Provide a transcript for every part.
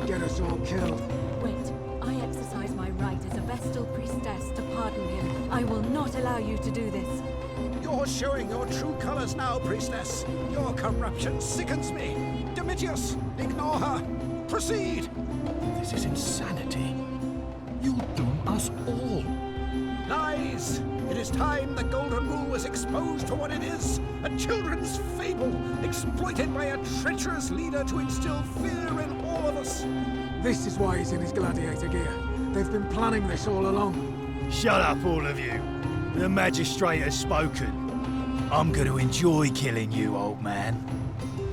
to get us all killed. Wait, I exercise my right as a Vestal priestess to pardon him. I will not allow you to do this. You're showing your true colors now, priestess. Your corruption sickens me. Domitius, ignore her. Proceed. This is insanity. You'll doom us all. Lies! It is time the Golden Rule was exposed for what it is. A children's fable, exploited by a treacherous leader to instill fear in all of us. This is why he's in his gladiator gear. They've been planning this all along. Shut up, all of you. The magistrate has spoken. I'm going to enjoy killing you, old man.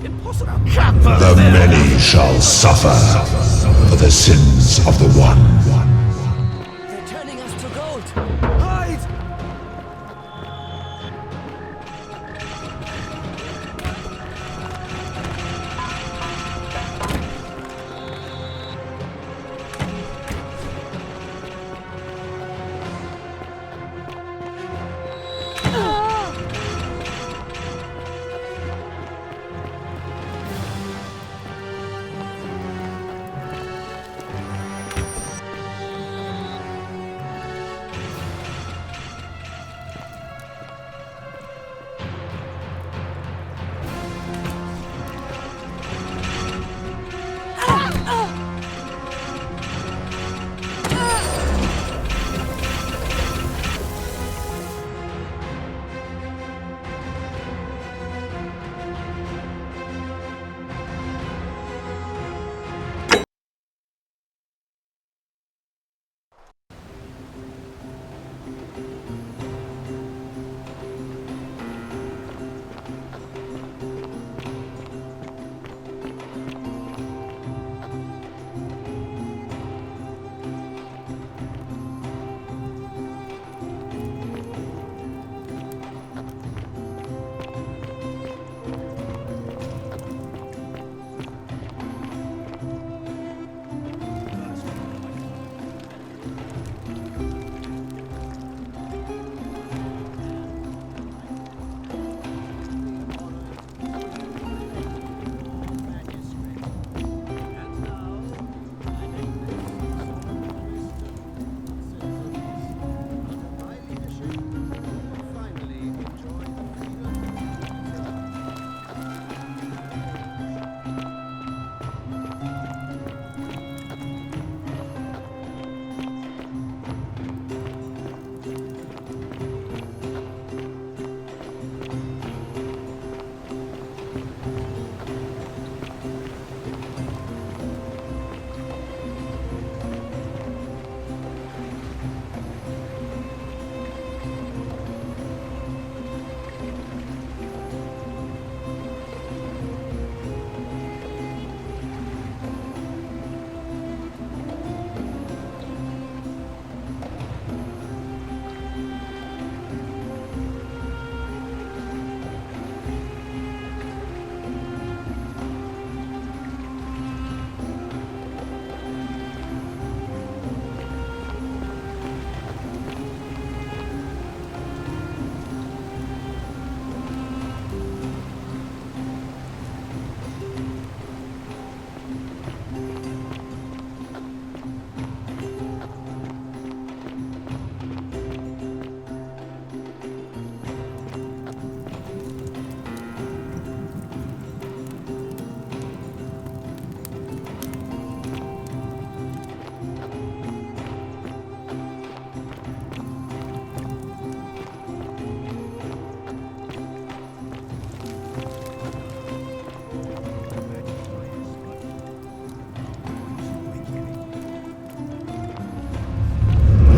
Impossible. The many shall suffer for the sins of the one. They're turning us to gold. Hide!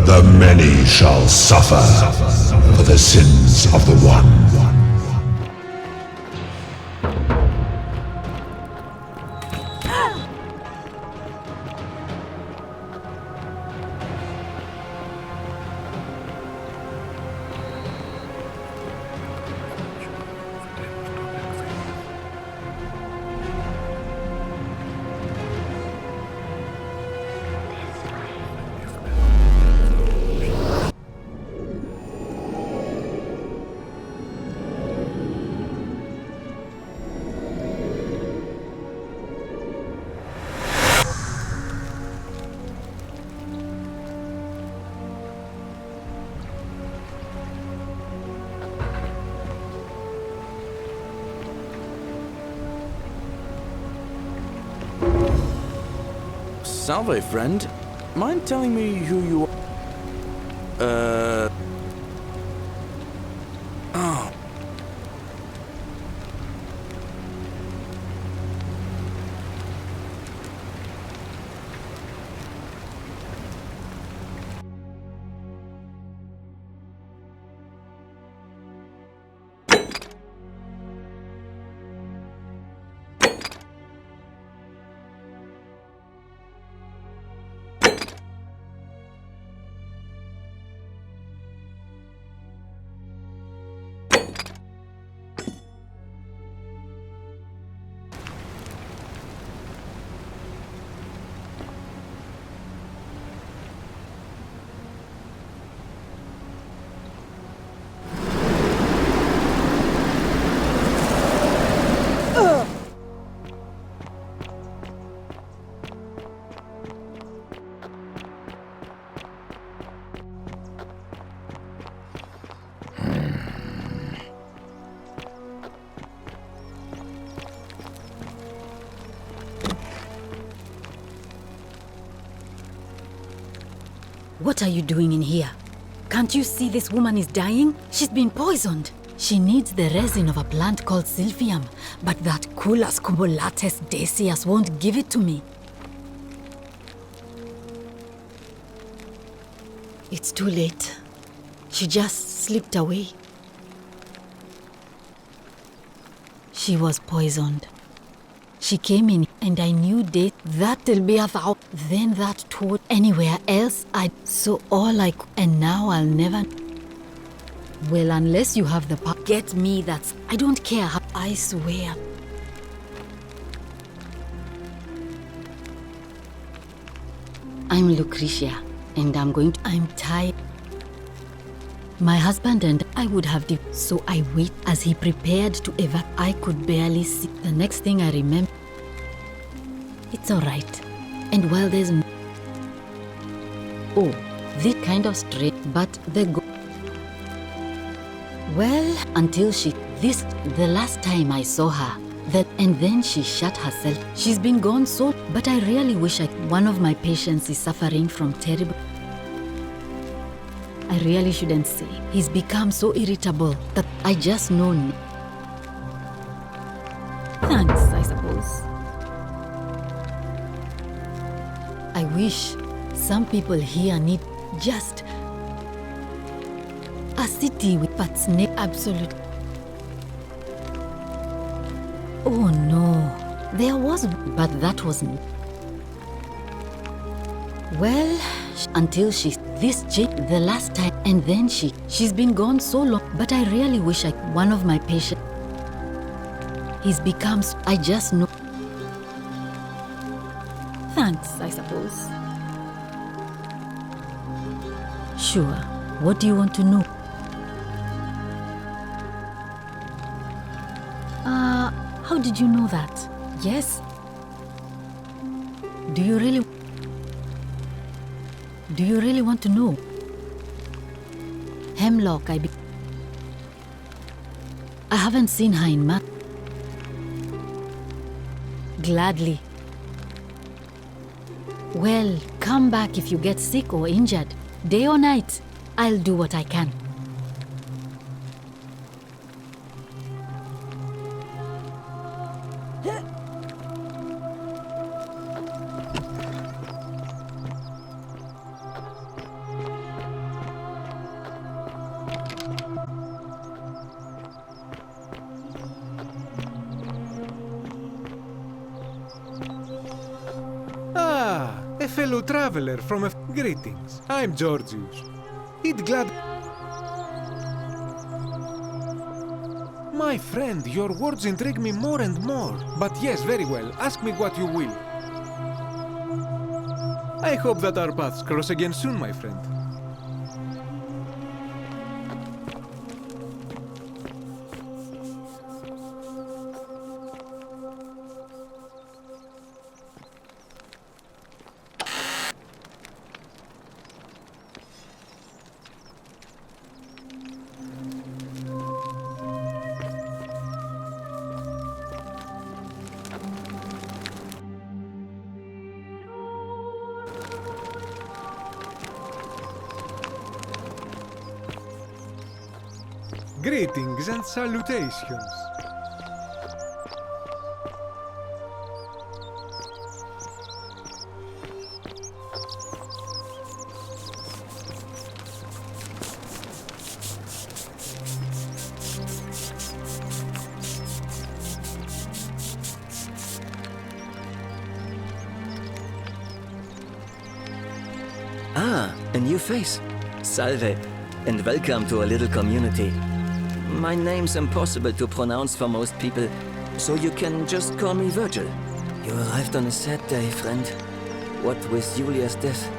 The many shall suffer for the sins of the one. Salve, friend. Mind telling me who you are? Oh. What are you doing in here? Can't you see this woman is dying? She's been poisoned. She needs the resin of a plant called silphium, but that Culus cubulatus decius won't give it to me. It's too late. She just slipped away. She was poisoned. She came in and I knew that'll be a vow. Then that told anywhere else so all I could, and now I'll never. Well, unless you have the power, get me I don't care how, I swear. I'm Lucretia and I'm tired. My husband and I would have so I wait as he prepared to I could barely see. The next thing I remember, it's all right. And while there's this kind of straight, but well, until the last time I saw her, and then she shut herself. She's been gone but I really wish one of my patients is suffering from terrible. I really shouldn't say. He's become so irritable that I just know. Thanks, I suppose. I wish some people here need just a city with absolute. Oh no, there was, but that wasn't. Well, until the last time, and then she's been gone so long, but I really wish one of my patients, he's become, I just know. Thanks, I suppose. Sure, what do you want to know? How did you know that? Yes? Do you really want to know? Hemlock, I haven't seen her in months. Gladly. Well, come back if you get sick or injured. Day or night, I'll do what I can. A fellow traveler from Greetings. I'm Georgius. My friend, your words intrigue me more and more. But yes, very well. Ask me what you will. I hope that our paths cross again soon, my friend. Greetings and salutations. Ah, a new face. Salve, and welcome to a little community. My name's impossible to pronounce for most people, so you can just call me Virgil. You arrived on a sad day, friend. What with Julia's death?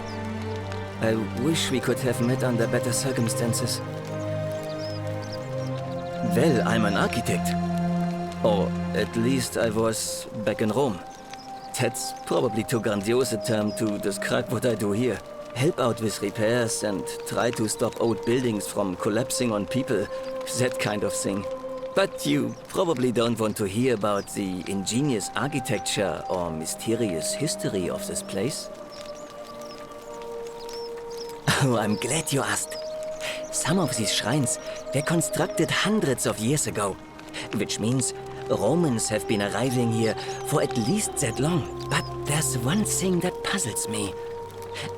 I wish we could have met under better circumstances. Well, I'm an architect. Or at least I was back in Rome. That's probably too grandiose a term to describe what I do here. Help out with repairs and try to stop old buildings from collapsing on people, that kind of thing. But you probably don't want to hear about the ingenious architecture or mysterious history of this place. Oh, I'm glad you asked. Some of these shrines were constructed hundreds of years ago, which means Romans have been arriving here for at least that long. But there's one thing that puzzles me.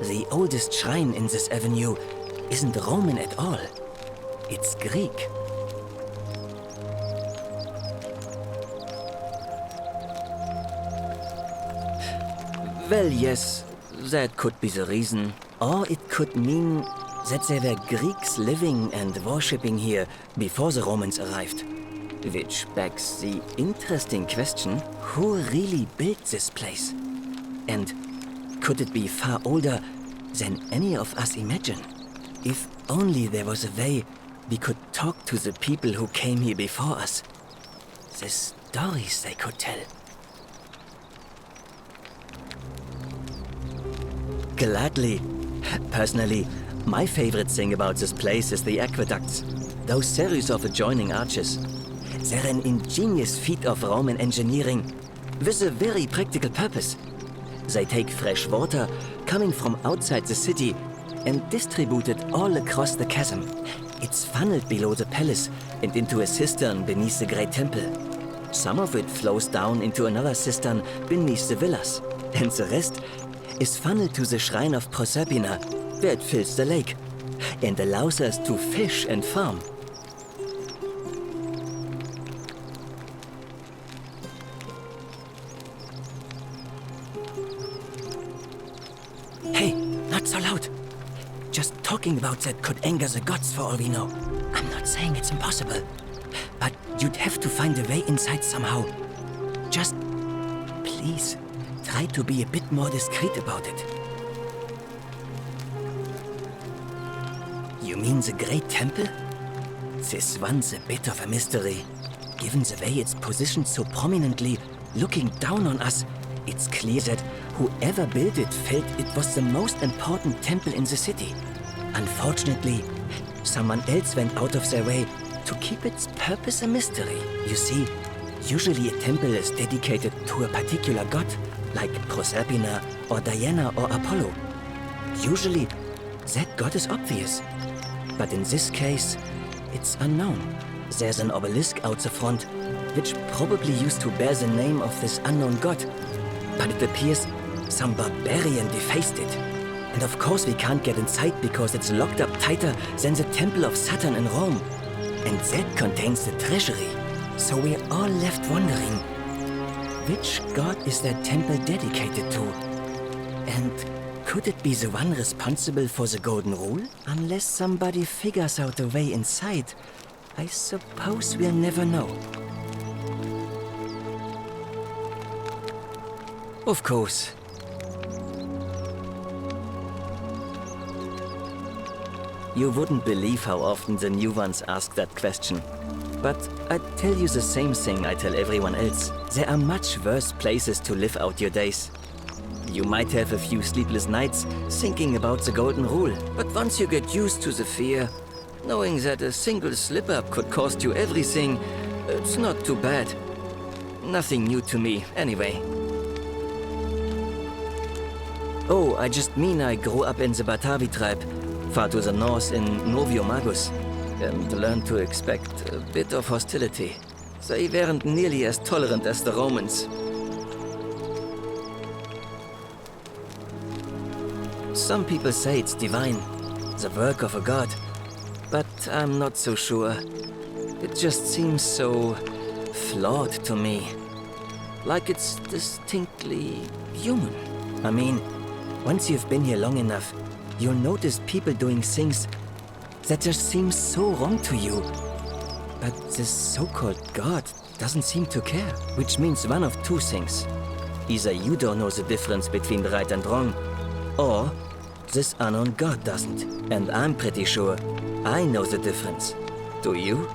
The oldest shrine in this avenue isn't Roman at all. It's Greek. Well, yes, that could be the reason. Or it could mean that there were Greeks living and worshipping here before the Romans arrived. Which begs the interesting question, who really built this place? And could it be far older than any of us imagine? If only there was a way we could talk to the people who came here before us. The stories they could tell. Gladly. Personally, my favorite thing about this place is the aqueducts. Those series of adjoining arches. They're an ingenious feat of Roman engineering with a very practical purpose. They take fresh water coming from outside the city and distribute it all across the chasm. It's funneled below the palace and into a cistern beneath the great temple. Some of it flows down into another cistern beneath the villas, and the rest is funneled to the shrine of Proserpina, where it fills the lake and allows us to fish and farm. Hey, not so loud. Just talking about that could anger the gods for all we know. I'm not saying it's impossible, but you'd have to find a way inside somehow. Just, please, try to be a bit more discreet about it. You mean the Great Temple? This one's a bit of a mystery. Given the way it's positioned so prominently, looking down on us, it's clear that whoever built it felt it was the most important temple in the city. Unfortunately, someone else went out of their way to keep its purpose a mystery. You see, usually a temple is dedicated to a particular god, like Proserpina or Diana or Apollo. Usually, that god is obvious. But in this case, it's unknown. There's an obelisk out the front, which probably used to bear the name of this unknown god. But it appears some barbarian defaced it. And of course we can't get inside because it's locked up tighter than the Temple of Saturn in Rome. And that contains the treasury. So we're all left wondering, which god is that temple dedicated to? And could it be the one responsible for the Golden Rule? Unless somebody figures out a way inside, I suppose we'll never know. Of course. You wouldn't believe how often the new ones ask that question. But I'd tell you the same thing I tell everyone else. There are much worse places to live out your days. You might have a few sleepless nights thinking about the Golden Rule, but once you get used to the fear, knowing that a single slip-up could cost you everything, it's not too bad. Nothing new to me, anyway. Oh, I just mean I grew up in the Batavi tribe, far to the north in Novio Magus. and learned to expect a bit of hostility. They weren't nearly as tolerant as the Romans. Some people say it's divine, the work of a god, but I'm not so sure. It just seems so flawed to me. Like it's distinctly human. I mean, once you've been here long enough, you'll notice people doing things that just seem so wrong to you. But this so-called god doesn't seem to care, which means one of two things. Either you don't know the difference between right and wrong, or this unknown god doesn't. And I'm pretty sure I know the difference. Do you?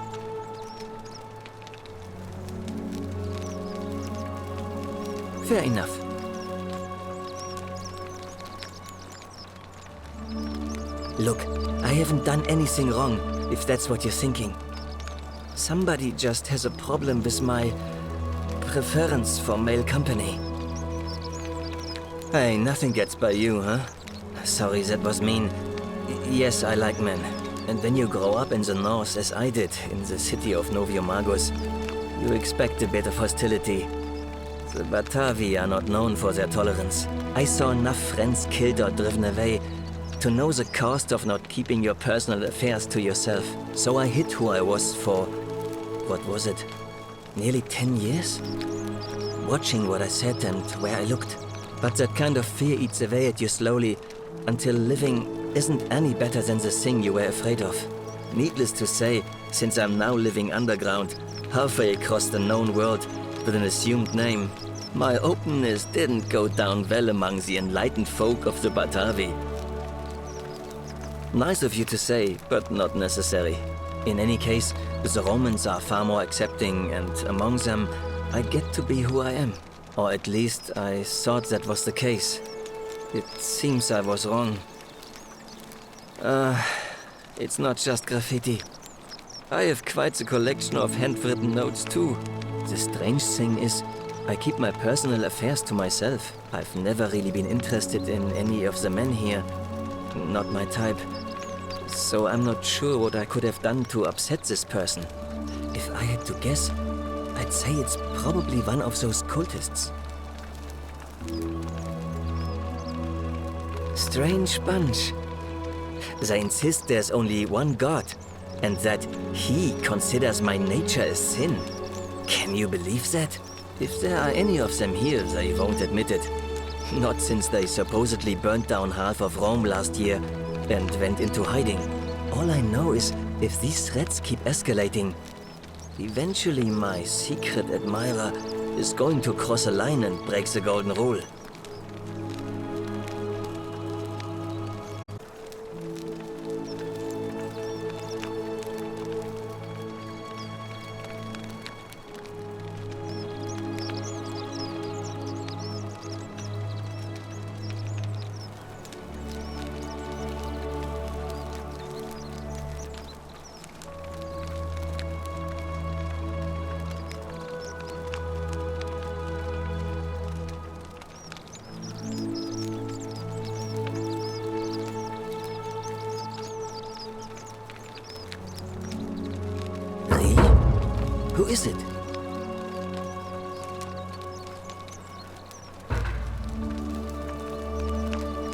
Fair enough. Look, I haven't done anything wrong, if that's what you're thinking. Somebody just has a problem with my preference for male company. Hey, nothing gets by you, huh? Sorry, that was mean. Yes, I like men. And when you grow up in the north, as I did, in the city of Noviomagos, you expect a bit of hostility. The Batavi are not known for their tolerance. I saw enough friends killed or driven away to know the cost of not keeping your personal affairs to yourself. So I hid who I was for, what was it, nearly 10 years? Watching what I said and where I looked. But that kind of fear eats away at you slowly, until living isn't any better than the thing you were afraid of. Needless to say, since I'm now living underground, halfway across the known world, with an assumed name, my openness didn't go down well among the enlightened folk of the Batavi. Nice of you to say, but not necessary. In any case, the Romans are far more accepting, and among them, I get to be who I am. Or at least, I thought that was the case. It seems I was wrong. It's not just graffiti. I have quite a collection of handwritten notes too. The strange thing is, I keep my personal affairs to myself. I've never really been interested in any of the men here. Not my type. So I'm not sure what I could have done to upset this person. If I had to guess, I'd say it's probably one of those cultists. Strange bunch. They insist there's only one god, and that he considers my nature a sin. Can you believe that? If there are any of them here, they won't admit it. Not since they supposedly burnt down half of Rome last year and went into hiding. All I know is, if these threats keep escalating, eventually my secret admirer is going to cross a line and break the golden rule. Who is it?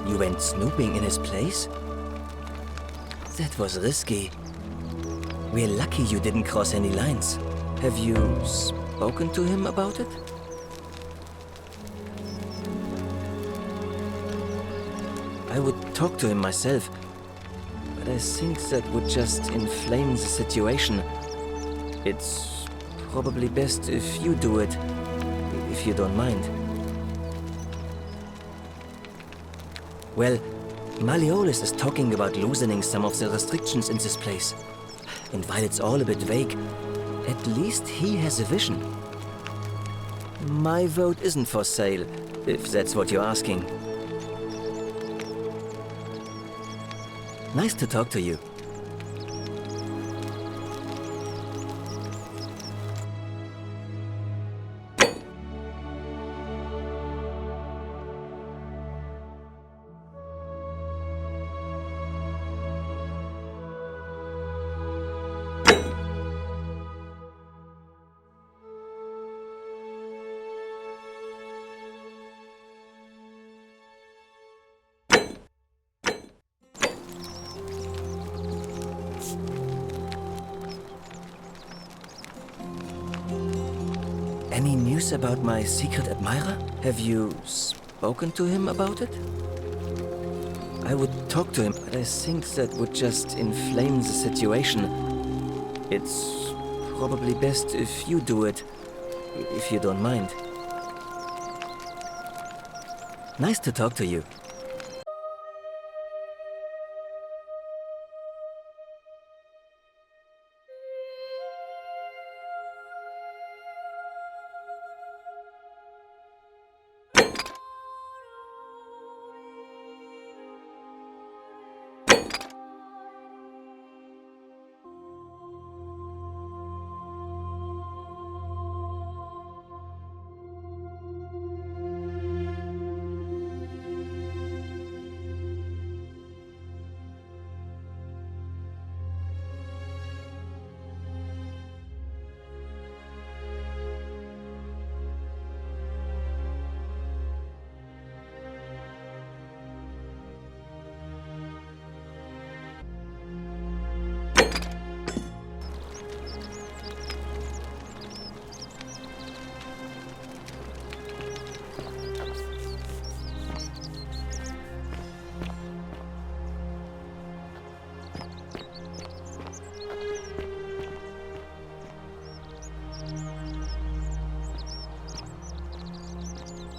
You went snooping in his place? That was risky. We're lucky you didn't cross any lines. Have you spoken to him about it? I would talk to him myself, but I think that would just inflame the situation. It's probably best if you do it, if you don't mind. Well, Malleolus is talking about loosening some of the restrictions in this place. And while it's all a bit vague, at least he has a vision. My vote isn't for sale, if that's what you're asking. Nice to talk to you. news about my secret admirer? Have you spoken to him about it? I would talk to him, but I think that would just inflame the situation. It's probably best if you do it, if you don't mind. Nice to talk to you.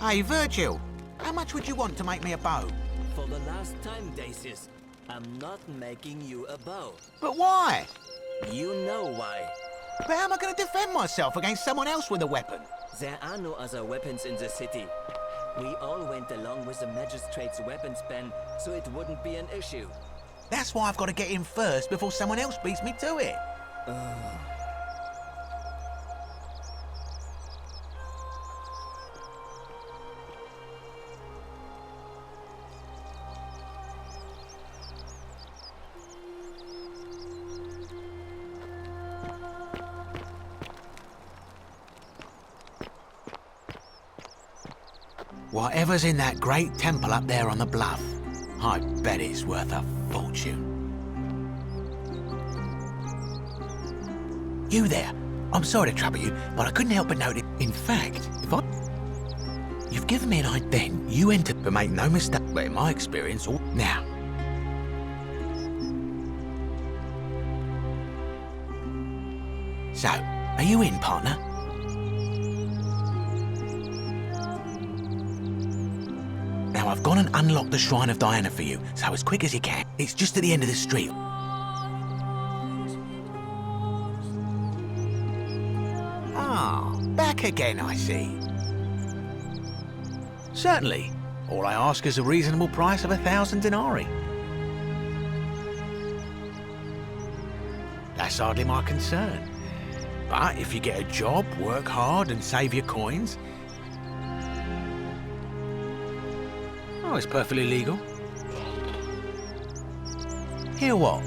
Hey, Virgil, how much would you want to make me a bow? For the last time, Dacius, I'm not making you a bow. But why? You know why. But how am I going to defend myself against someone else with a weapon? There are no other weapons in the city. We all went along with the magistrate's weapons ban, so it wouldn't be an issue. That's why I've got to get in first before someone else beats me to it. Whatever's in that great temple up there on the bluff, I bet it's worth a fortune. You there? I'm sorry to trouble you, but I couldn't help but notice. In fact, you've given me an idea. Then you enter, but make no mistake. But in my experience, now. So, are you in, partner? Now, I've gone and unlocked the Shrine of Diana for you, so as quick as you can. It's just at the end of the street. Ah, back again, I see. Certainly. All I ask is a reasonable price of 1,000 denarii. That's hardly my concern. But if you get a job, work hard and save your coins... Oh, it's perfectly legal. Hear what?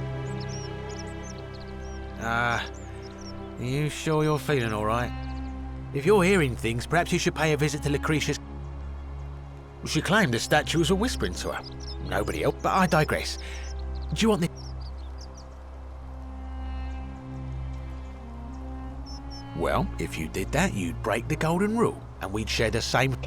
You sure you're feeling all right? If you're hearing things, perhaps you should pay a visit to Lucretia's... She claimed the statue was whispering to her. Nobody else, but I digress. Do you want the... Well, if you did that, you'd break the golden rule, and we'd share the same...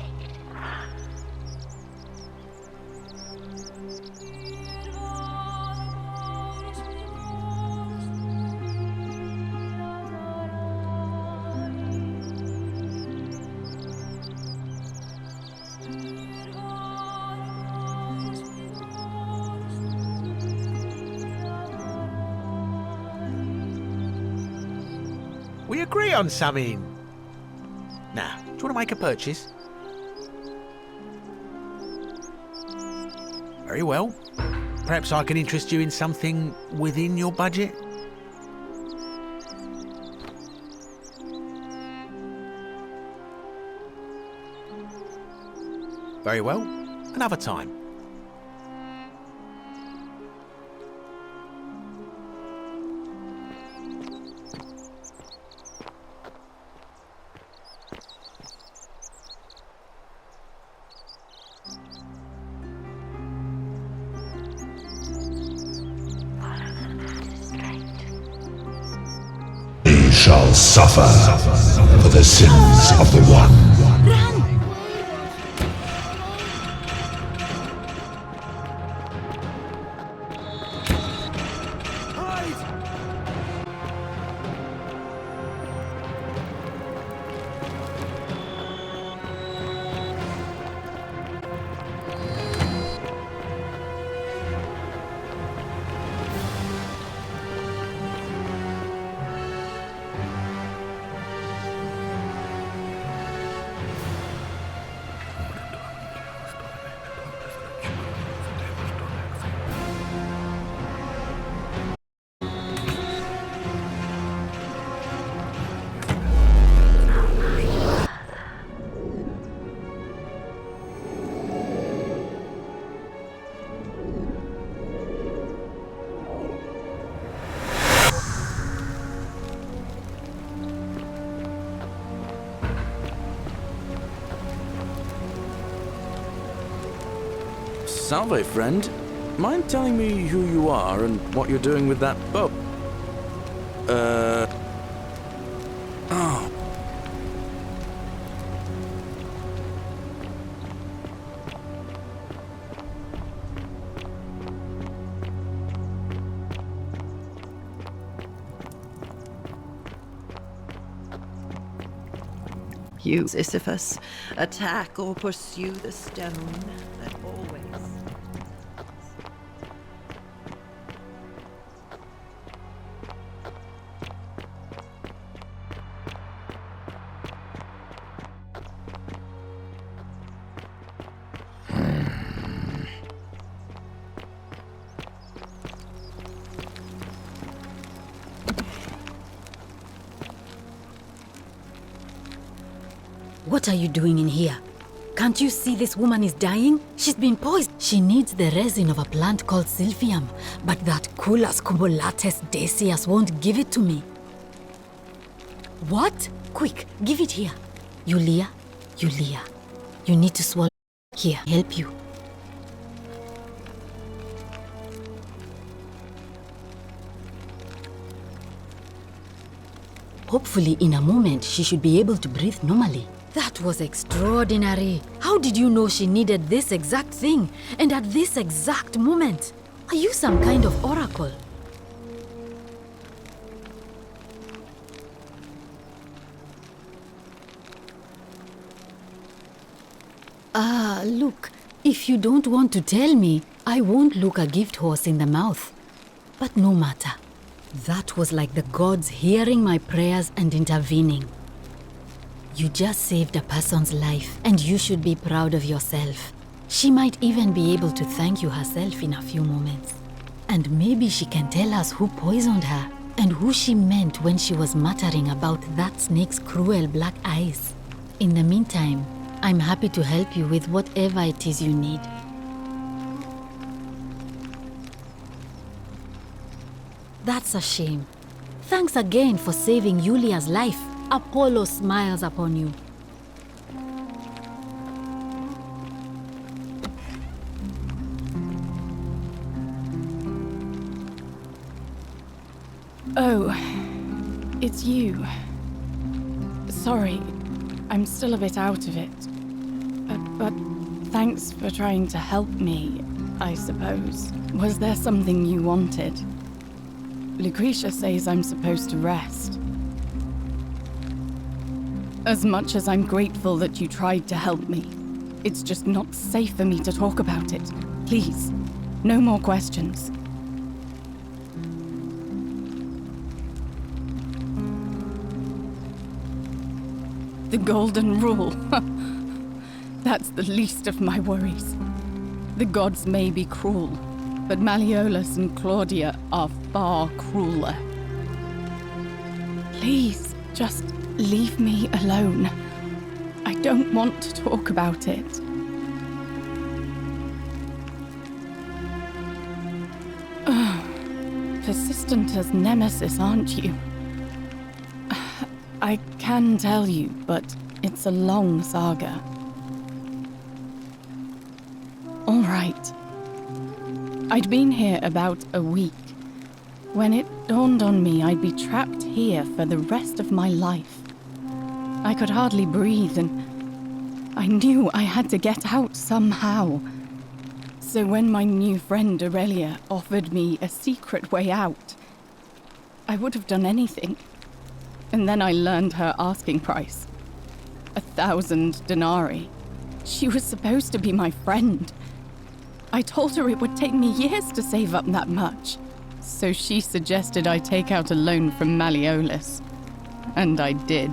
We agree on something. Now, do you want to make a purchase? Very well. Perhaps I can interest you in something within your budget? Very well. Another time. shall suffer for the sins of the One. Salve, friend. Mind telling me who you are and what you're doing with that boat? Oh. You, Sisyphus, attack or pursue the stone that always... What are you doing in here? Can't you see this woman is dying? She's been poisoned. She needs the resin of a plant called silphium, but that Culus cubulatus decius won't give it to me. What? Quick, give it here. Yulia, you need to swallow. Here, help you. Hopefully, in a moment, she should be able to breathe normally. That was extraordinary. How did you know she needed this exact thing? And at this exact moment? Are you some kind of oracle? Look, if you don't want to tell me, I won't look a gift horse in the mouth. But no matter. That was like the gods hearing my prayers and intervening. You just saved a person's life, and you should be proud of yourself. She might even be able to thank you herself in a few moments. And maybe she can tell us who poisoned her, and who she meant when she was muttering about that snake's cruel black eyes. In the meantime, I'm happy to help you with whatever it is you need. That's a shame. Thanks again for saving Yulia's life. Apollo smiles upon you. Oh, it's you. Sorry, I'm still a bit out of it. But thanks for trying to help me, I suppose. Was there something you wanted? Lucretia says I'm supposed to rest. As much as I'm grateful that you tried to help me, it's just not safe for me to talk about it. Please, no more questions. The golden rule. That's the least of my worries. The gods may be cruel, but Malleolus and Claudia are far crueler. Please, just leave me alone. I don't want to talk about it. Persistent as Nemesis, aren't you? I can tell you, but it's a long saga. All right. I'd been here about a week When it dawned on me I'd be trapped here for the rest of my life, I could hardly breathe, and I knew I had to get out somehow. So when my new friend Aurelia offered me a secret way out, I would have done anything. And then I learned her asking price. 1,000 denarii. She was supposed to be my friend. I told her it would take me years to save up that much. So she suggested I take out a loan from Malleolus. And I did.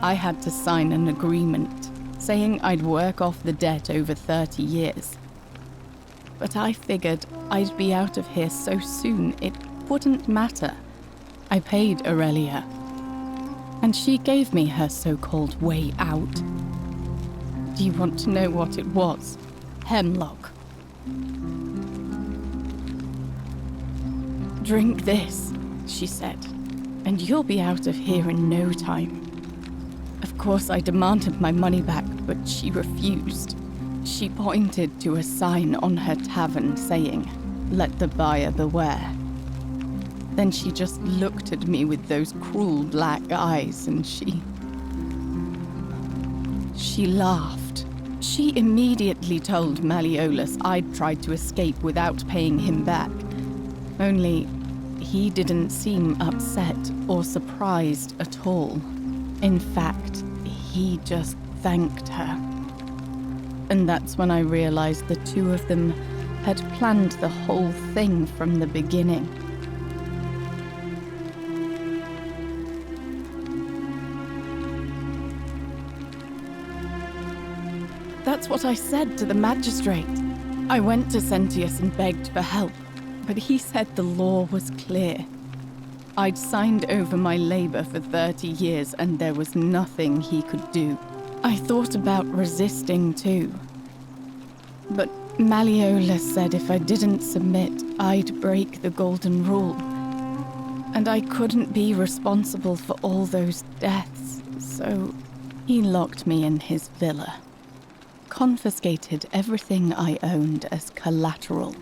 I had to sign an agreement saying I'd work off the debt over 30 years. But I figured I'd be out of here so soon it wouldn't matter. I paid Aurelia, and she gave me her so-called way out. Do you want to know what it was? Hemlock. Drink this, she said, and you'll be out of here in no time. Of course, I demanded my money back, but she refused. She pointed to a sign on her tavern saying, "Let the buyer beware." Then she just looked at me with those cruel black eyes and she laughed. She immediately told Malleolus I'd tried to escape without paying him back. Only, he didn't seem upset or surprised at all. In fact, he just thanked her. And that's when I realized the two of them had planned the whole thing from the beginning. That's what I said to the magistrate. I went to Sentius and begged for help, but he said the law was clear. I'd signed over my labor for 30 years and there was nothing he could do. I thought about resisting too. But Malleolus said if I didn't submit, I'd break the golden rule. And I couldn't be responsible for all those deaths, so he locked me in his villa. Confiscated everything I owned as collateral,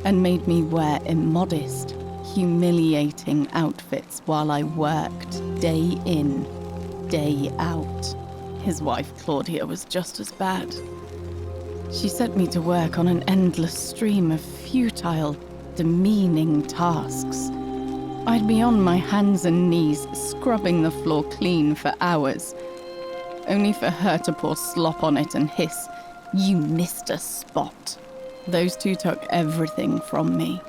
and made me wear immodest, humiliating outfits while I worked day in, day out. His wife Claudia was just as bad. She set me to work on an endless stream of futile, demeaning tasks. I'd be on my hands and knees, scrubbing the floor clean for hours, only for her to pour slop on it and hiss, "You missed a spot." Those two took everything from me.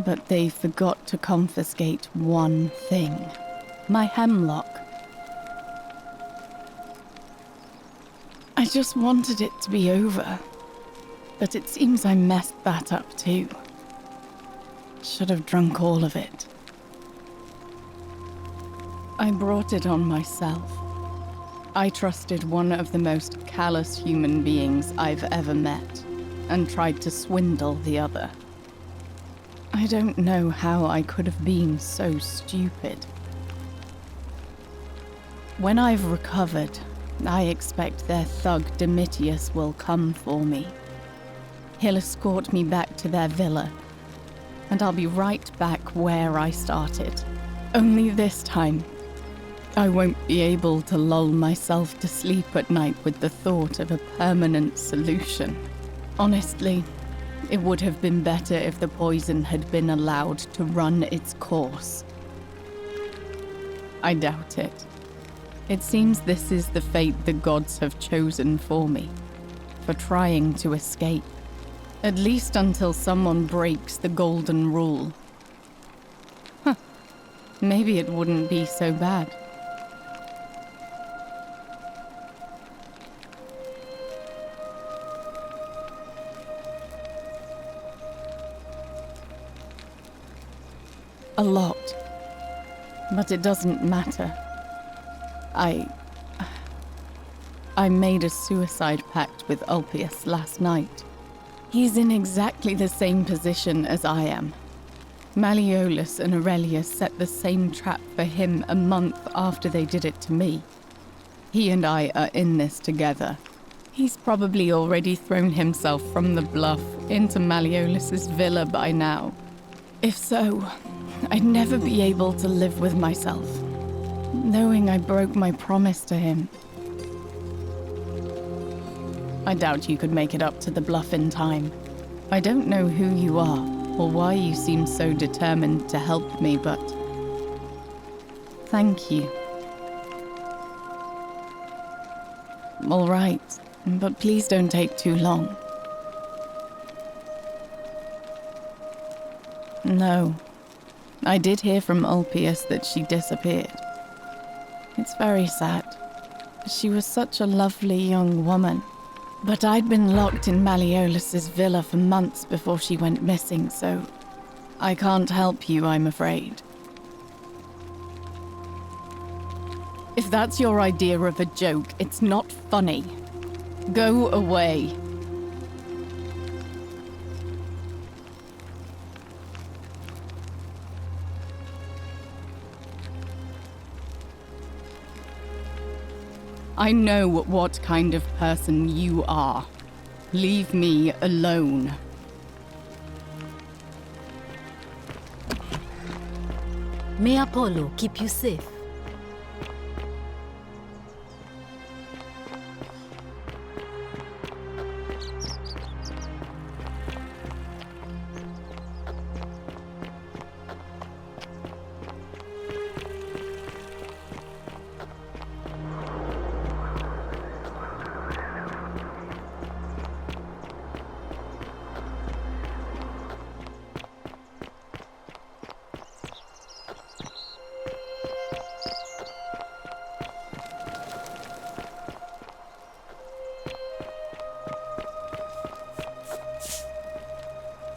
But they forgot to confiscate one thing. My hemlock. I just wanted it to be over. But it seems I messed that up too. Should have drunk all of it. I brought it on myself. I trusted one of the most callous human beings I've ever met, and tried to swindle the other. I don't know how I could have been so stupid. When I've recovered, I expect their thug Domitius will come for me. He'll escort me back to their villa, and I'll be right back where I started. Only this time, I won't be able to lull myself to sleep at night with the thought of a permanent solution. Honestly, it would have been better if the poison had been allowed to run its course. I doubt it. It seems this is the fate the gods have chosen for me, for trying to escape. At least until someone breaks the golden rule. Maybe it wouldn't be so bad. A lot. But it doesn't matter. I made a suicide pact with Ulpius last night. He's in exactly the same position as I am. Malleolus and Aurelia set the same trap for him a month after they did it to me. He and I are in this together. He's probably already thrown himself from the bluff into Malleolus's villa by now. If so, I'd never be able to live with myself, knowing I broke my promise to him. I doubt you could make it up to the bluff in time. I don't know who you are, or why you seem so determined to help me, but thank you. All right, but please don't take too long. No, I did hear from Ulpius that she disappeared. It's very sad. She was such a lovely young woman. But I'd been locked in Malleolus's villa for months before she went missing, so I can't help you, I'm afraid. If that's your idea of a joke, it's not funny. Go away. I know what kind of person you are. Leave me alone. May Apollo keep you safe.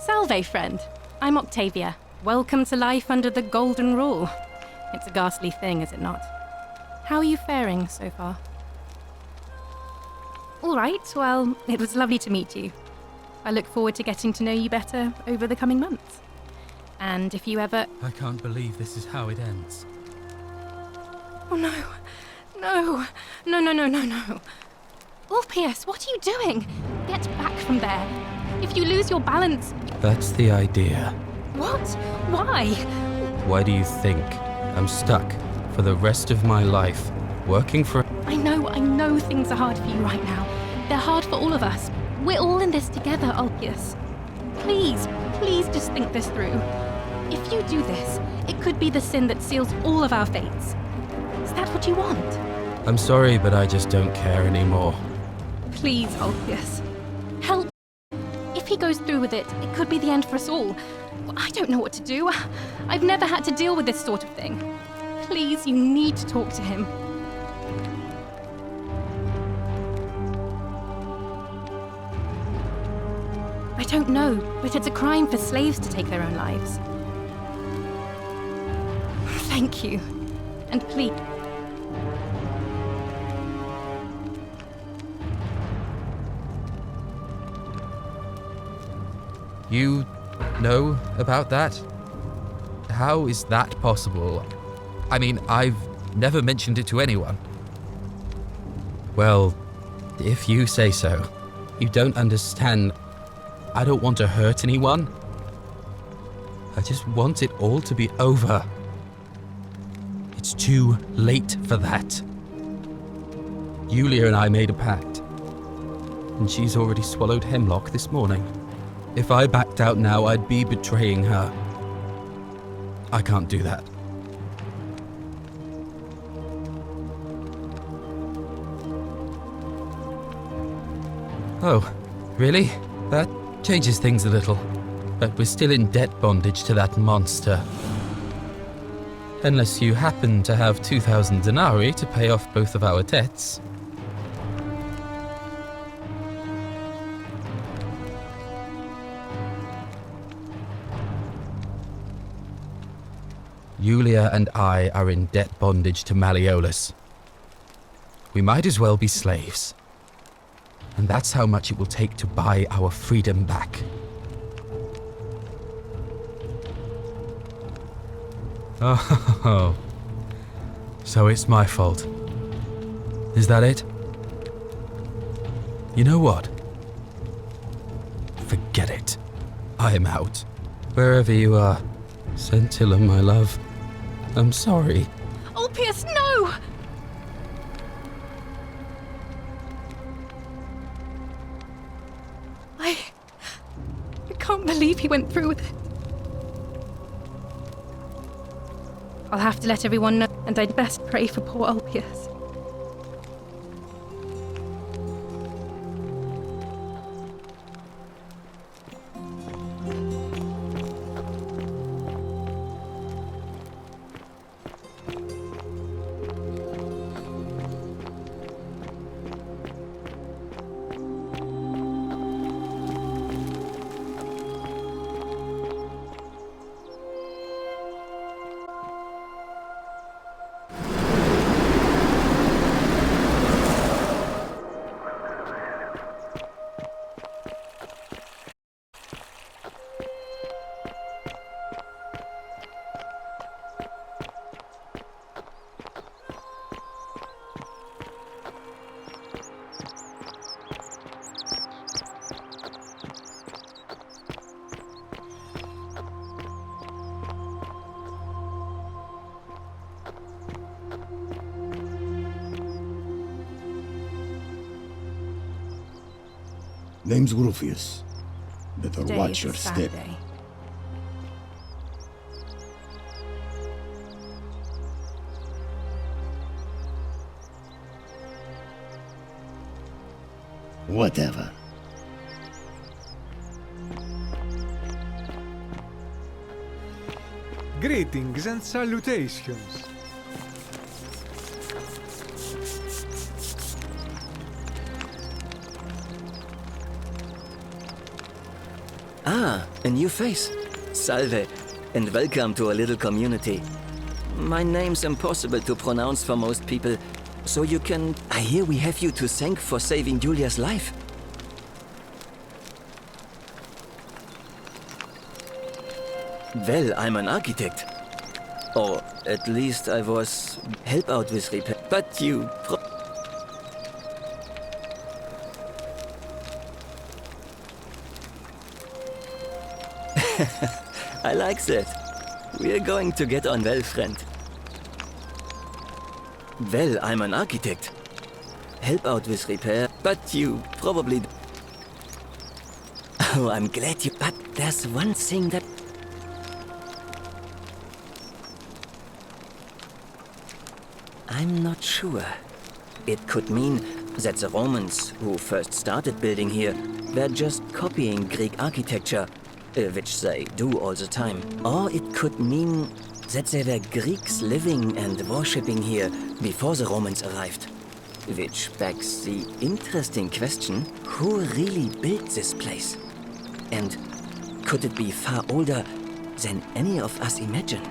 Salve, friend. I'm Octavia. Welcome to life under the Golden Rule. It's a ghastly thing, is it not? How are you faring so far? All right, well, it was lovely to meet you. I look forward to getting to know you better over the coming months. And if you ever... I can't believe this is how it ends. Oh no. No. No. Ulpius, what are you doing? Get back from there. If you lose your balance... That's the idea. What? Why? Why do you think I'm stuck for the rest of my life, working for... I know things are hard for you right now. They're hard for all of us. We're all in this together, Ulpius. Please just think this through. If you do this, it could be the sin that seals all of our fates. Is that what you want? I'm sorry, but I just don't care anymore. Please, Ulpius. Help. If he goes through with it, it could be the end for us all. I don't know what to do. I've never had to deal with this sort of thing. Please, you need to talk to him. I don't know, but it's a crime for slaves to take their own lives. Thank you. And please... You know about that? How is that possible? I mean, I've never mentioned it to anyone. Well, if you say so. You don't understand. I don't want to hurt anyone. I just want it all to be over. It's too late for that. Yulia and I made a pact, and she's already swallowed hemlock this morning. If I backed out now, I'd be betraying her. I can't do that. Oh, really? That changes things a little. But we're still in debt bondage to that monster. Unless you happen to have 2,000 denarii to pay off both of our debts. Yulia and I are in debt bondage to Malleolus. We might as well be slaves. And that's how much it will take to buy our freedom back. Oh, so it's my fault. Is that it? You know what? Forget it. I am out. Wherever you are, Scintilla, my love. I'm sorry. Ulpius, no! I can't believe he went through with it. I'll have to let everyone know, and I'd best pray for poor Ulpius. Name's Rufius. Better Today watch is your a sad step. day. Whatever. Greetings and salutations. Ah, a new face. Salve, and welcome to a little community. My name's impossible to pronounce for most people, so you can... I hear we have you to thank for saving Julia's life. Well, I'm an architect. Or at least I was help out with repair. But you... I like that. We're going to get on well, friend. Well, I'm an architect. Help out with repair, but you probably... Oh, I'm glad you... But there's one thing that... I'm not sure. It could mean that the Romans, who first started building here, were just copying Greek architecture, which they do all the time. Or it could mean that there were Greeks living and worshipping here before the Romans arrived. Which begs the interesting question, who really built this place? And could it be far older than any of us imagine?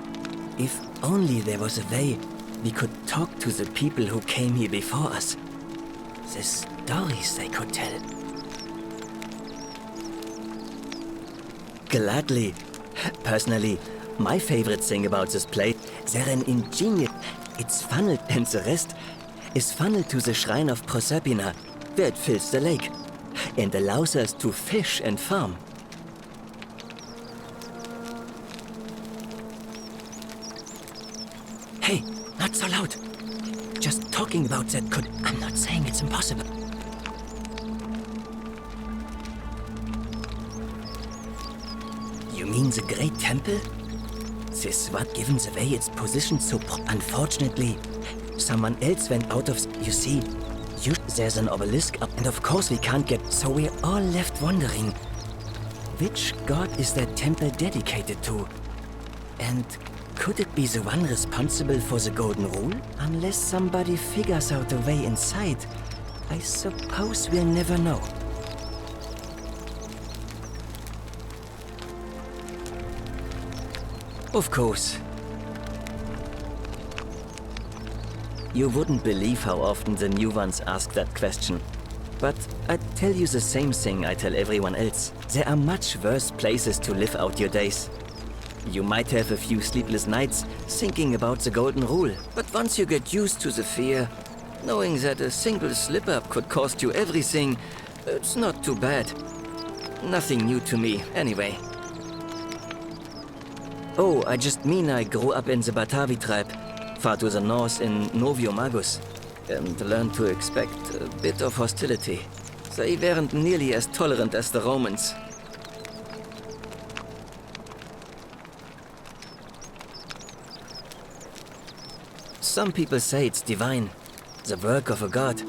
If only there was a way we could talk to the people who came here before us. The stories they could tell. Gladly. Personally, my favorite thing about this place, they're an ingenious... It's funneled, and the rest is funneled to the shrine of Proserpina, where it fills the lake, and allows us to fish and farm. Hey, not so loud. Just talking about that could... I'm not saying it's impossible. You mean the Great Temple? This what given the way its position so... Unfortunately, someone else went out of... You see, there's an obelisk up, and of course we can't get... So we're all left wondering, which god is that temple dedicated to? And could it be the one responsible for the Golden Rule? Unless somebody figures out a way inside, I suppose we'll never know. Of course. You wouldn't believe how often the new ones ask that question. But I'd tell you the same thing I tell everyone else. There are much worse places to live out your days. You might have a few sleepless nights thinking about the Golden Rule, but once you get used to the fear, Knowing that a single slip-up could cost you everything, it's not too bad. Nothing new to me, anyway. Oh, I just mean I grew up in the Batavi tribe, far to the north in Novio Magus, and learned to expect a bit of hostility. They weren't nearly as tolerant as the Romans. Some people say it's divine, the work of a god.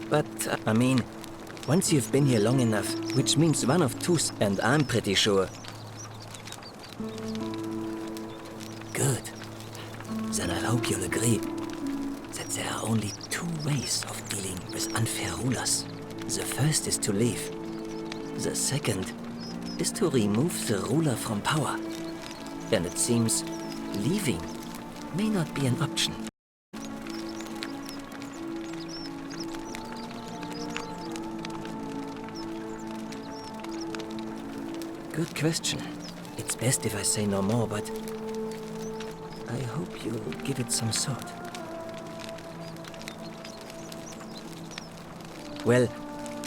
But, I mean, once you've been here long enough, which means one of two, and I'm pretty sure. Good. Then I hope you'll agree that there are only two ways of dealing with unfair rulers. The first is to leave. The second is to remove the ruler from power. And it seems leaving may not be an option. Good question. It's best if I say no more, but I hope you'll give it some thought. Well,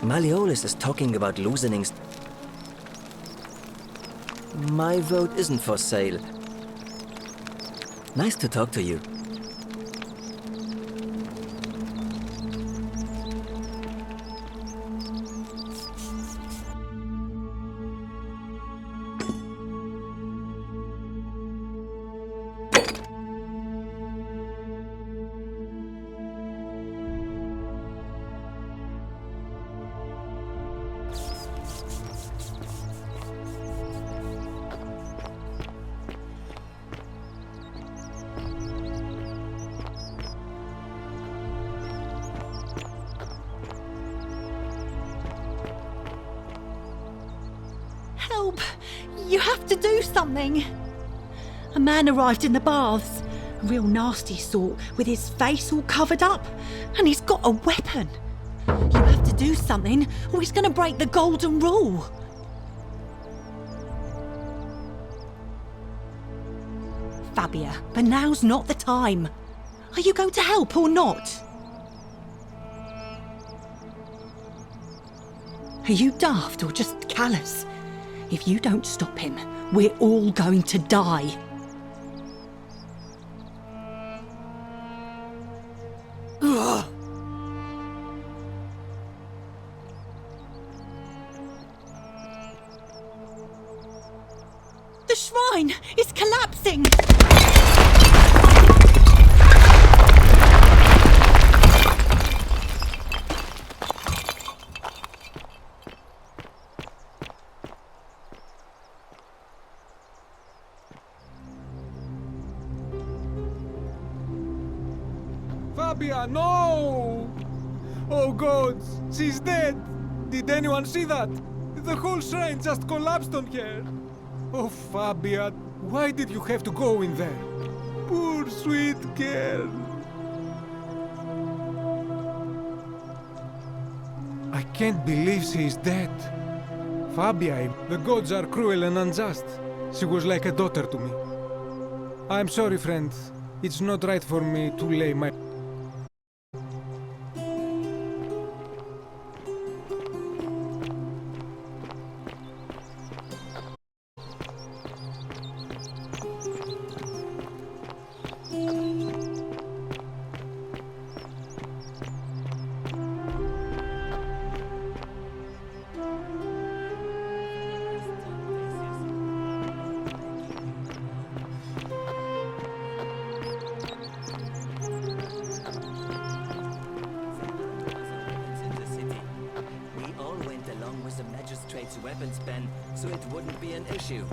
Malleolus is talking about loosening. My vote isn't for sale. Nice to talk to you. Help! You have to do something! A man arrived in the baths. A real nasty sort, with his face all covered up. And he's got a weapon. You have to do something, or he's gonna break the golden rule. Fabia, but now's not the time. Are you going to help or not? Are you daft or just callous? If you don't stop him, we're all going to die. Ugh. The shrine is collapsing! Fabia, no! Oh gods, she's dead! Did anyone see that? The whole shrine just collapsed on her! Oh Fabia, why did you have to go in there? Poor sweet girl! I can't believe she is dead. Fabia, the gods are cruel and unjust. She was like a daughter to me. I'm sorry, friend. It's not right for me to lay my... Weapons ban, so it wouldn't be an issue.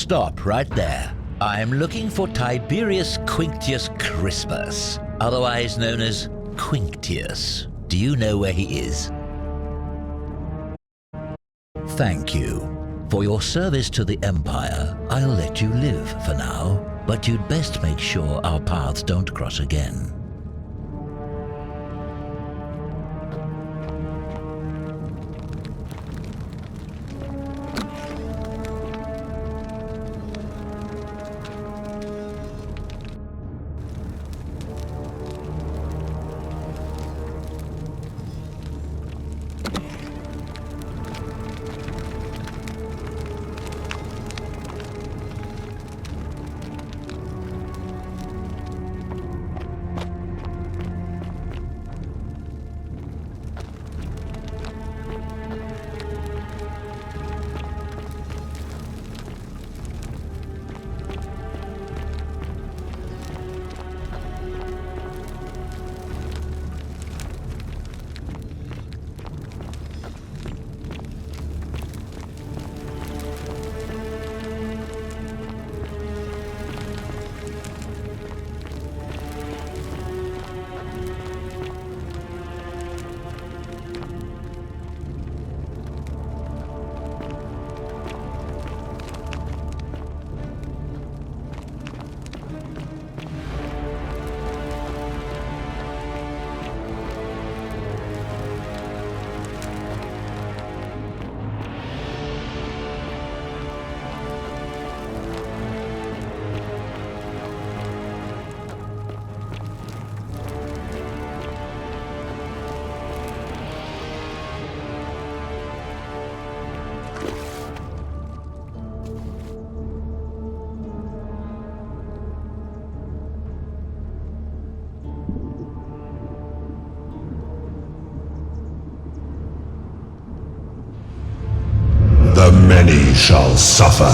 Stop right there. I'm looking for Tiberius Quinctius Crispus, otherwise known as Quinctius. Do you know where he is? Thank you. For your service to the Empire, I'll let you live for now, but you'd best make sure our paths don't cross again. The many shall suffer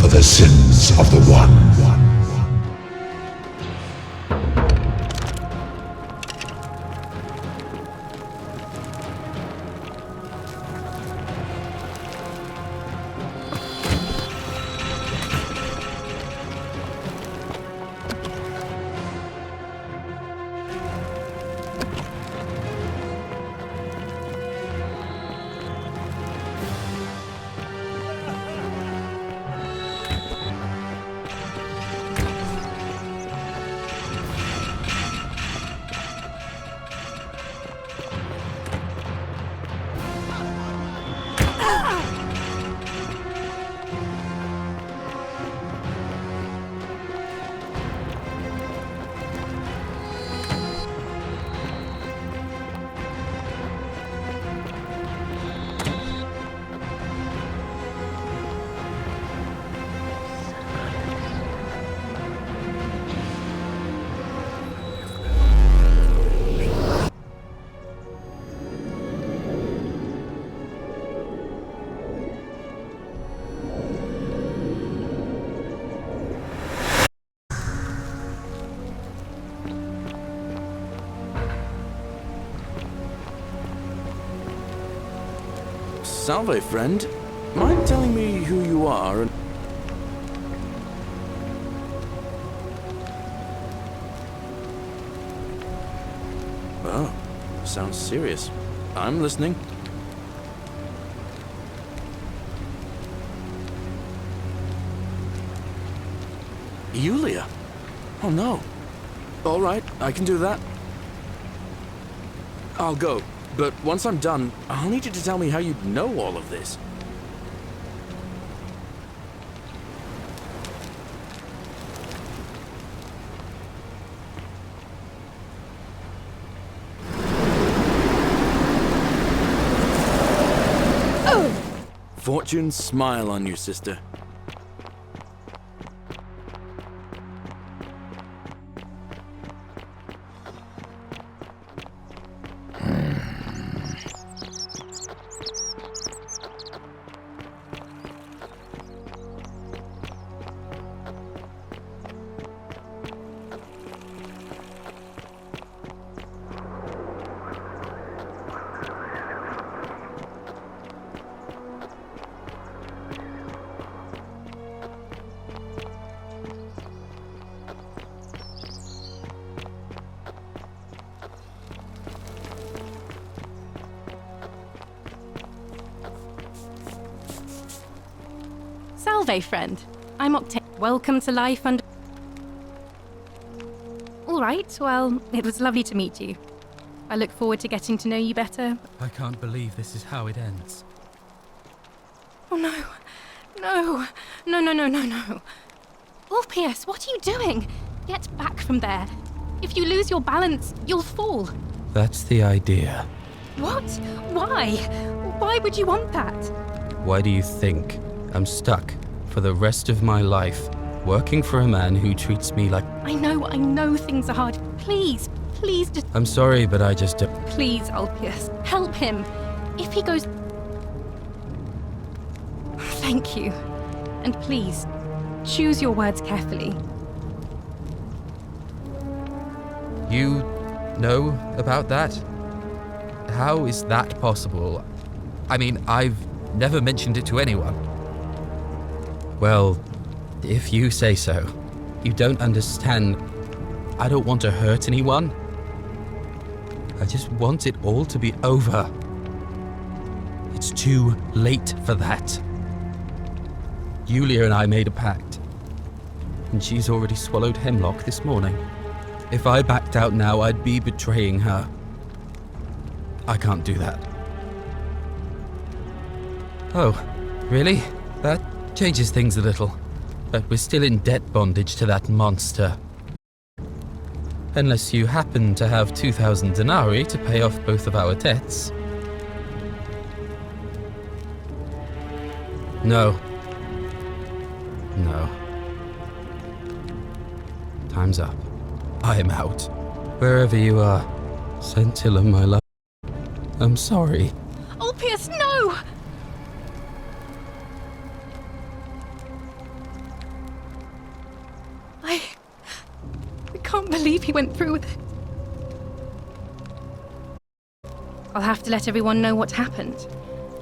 for the sins of the one. Salve, friend. Mind telling me who you are and... Oh, sounds serious. I'm listening. Yulia? Oh no. All right, I can do that. I'll go. But once I'm done, I'll need you to tell me how you know all of this. Fortune smile on you, sister. Salve, friend. I'm Welcome to life under... All right, well, it was lovely to meet you. I look forward to getting to know you better. I can't believe this is how it ends. Oh no. No. No, no, no, no, no. Ulpius, what are you doing? Get back from there. If you lose your balance, you'll fall. That's the idea. What? Why? Why would you want that? Why do you think I'm stuck for the rest of my life working for a man who treats me like... I know things are hard. Please just... I'm sorry, but I just... Please, Ulpius, help him. If he goes... Thank you. And please, choose your words carefully. You know about that? How is that possible? I mean, I've never mentioned it to anyone. Well, if you say so. You don't understand. I don't want to hurt anyone. I just want it all to be over. It's too late for that. Yulia and I made a pact, and she's already swallowed hemlock this morning. If I backed out now, I'd be betraying her. I can't do that. Oh, really? That changes things a little. But we're still in debt bondage to that monster. Unless you happen to have 2,000 denarii to pay off both of our debts. No. No. Time's up. I'm out. Wherever you are, Scintilla, my love. I'm sorry. Ulpius, no! I can't believe he went through with it. I'll have to let everyone know what happened.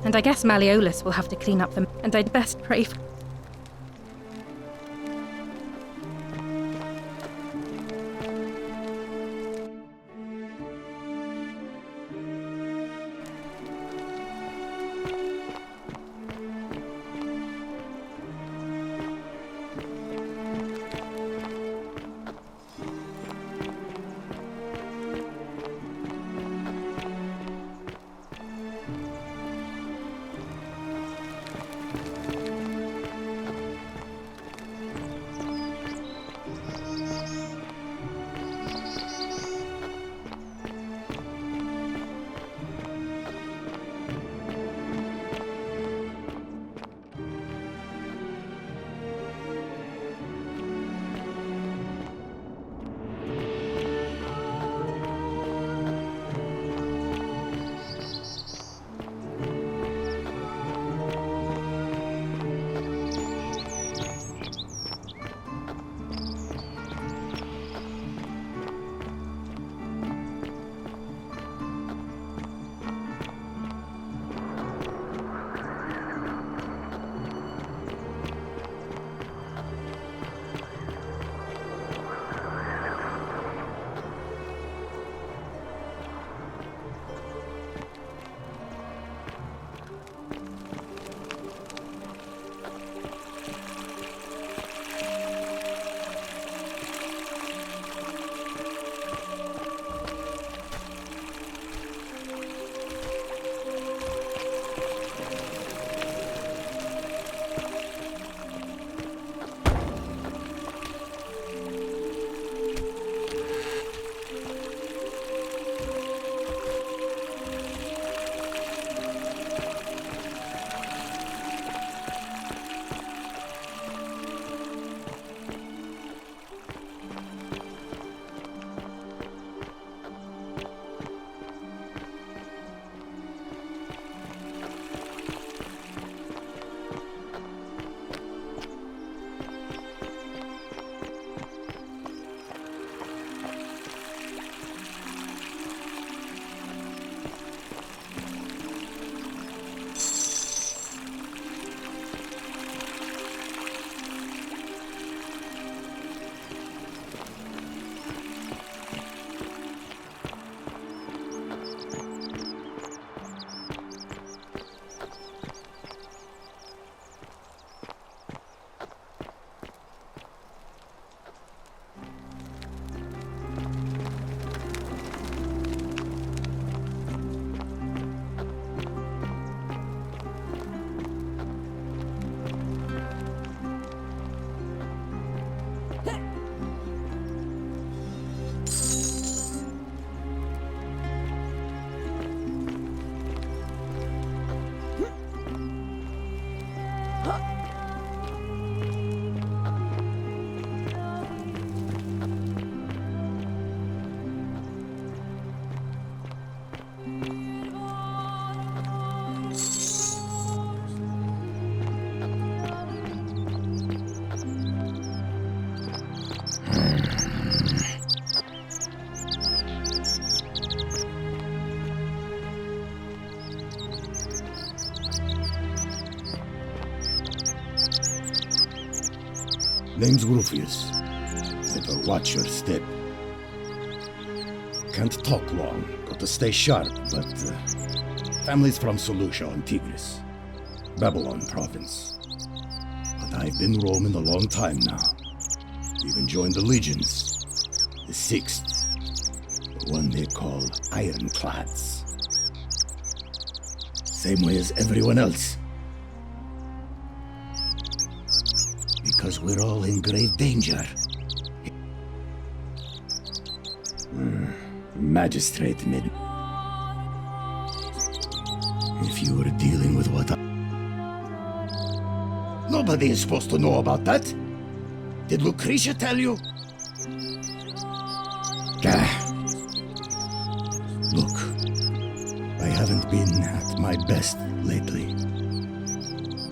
And I guess Malleolus will have to clean up them. And I'd best pray for... Name's Rufius. Better watch your step. Can't talk long, got to stay sharp, but family's from Solucia on Tigris, Babylon province. But I've been roaming a long time now. Even joined the legions, the 6th, the one they call Ironclads. Same way as everyone else. Because we're all in grave danger. Magistrate mid. If you were dealing with what I... Nobody is supposed to know about that. Did Lucretia tell you? Look, I haven't been at my best lately.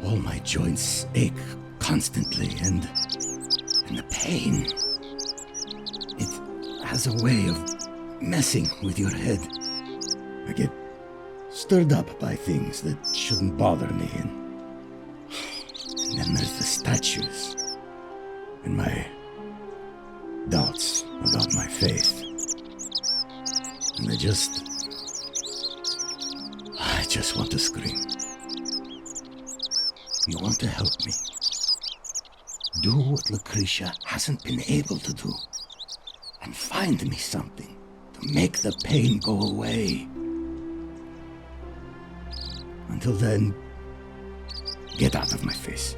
All my joints ache constantly, and the pain. It has a way of messing with your head. I get stirred up by things that shouldn't bother me, and then there's the statues, and my doubts about my faith. And I just want to scream. You want to help me? Do what Lucretia hasn't been able to do, and find me something to make the pain go away. Until then, get out of my face.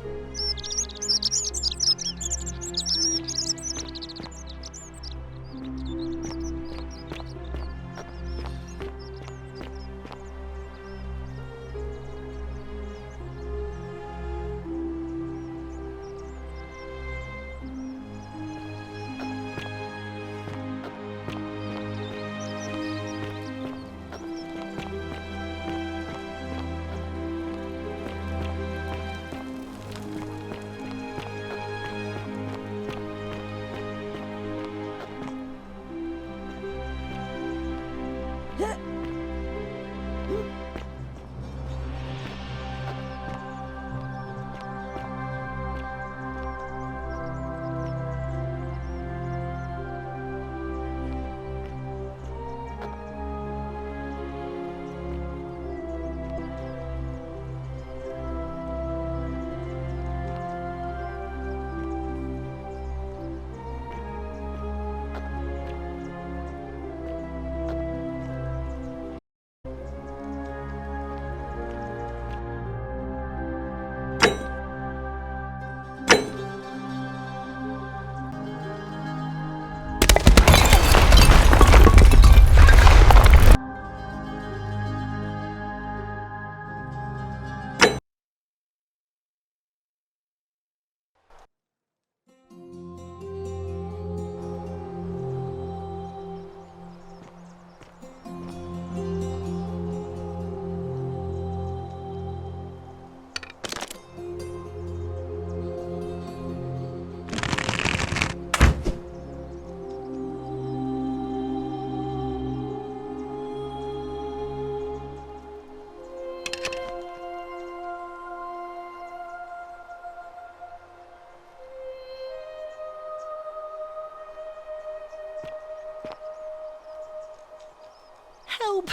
Help!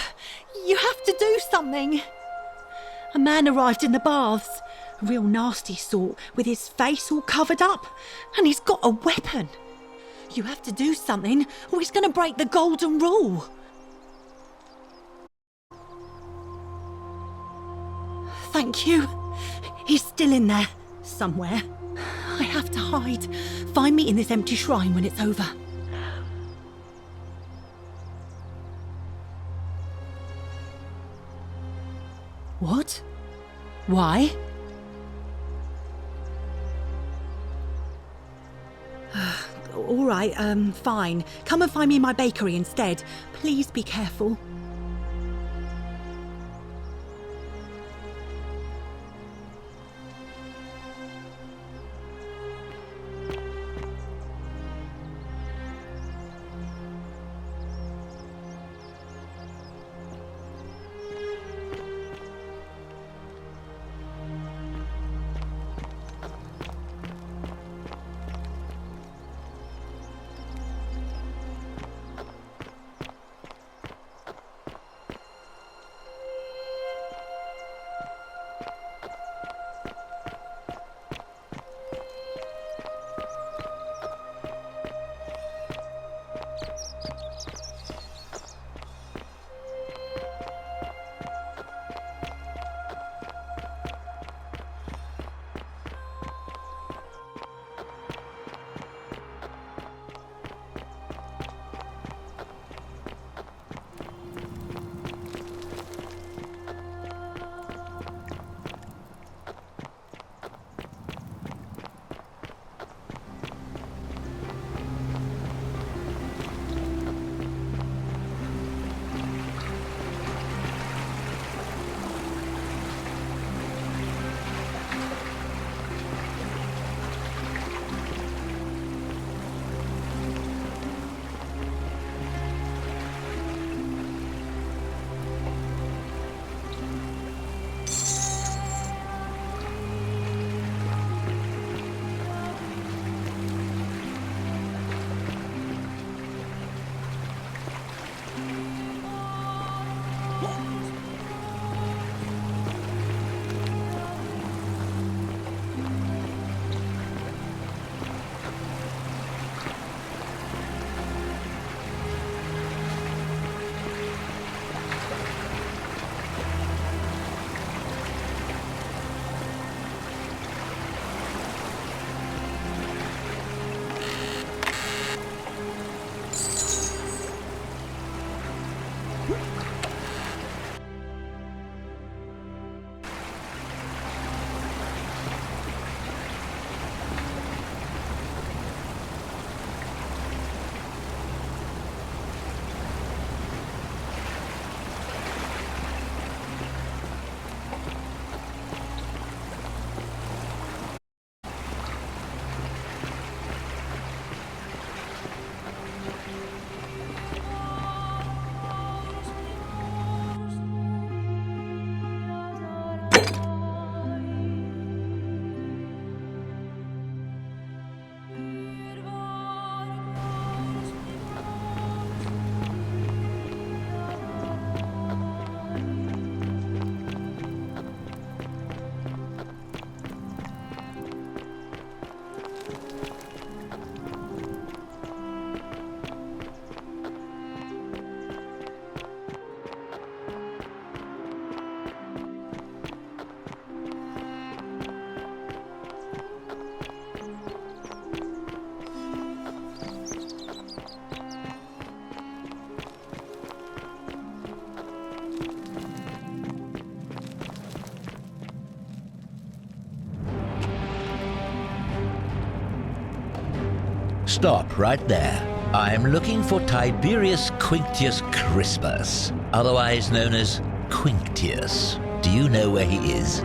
You have to do something! A man arrived in the baths. A real nasty sort, with his face all covered up. And he's got a weapon. You have to do something, or he's going to break the golden rule. Thank you. He's still in there, somewhere. I have to hide. Find me in this empty shrine when it's over. What? Why? right, fine. Come and find me in my bakery instead. Please be careful. Stop right there. I'm looking for Tiberius Quinctius Crispus, otherwise known as Quinctius. Do you know where he is?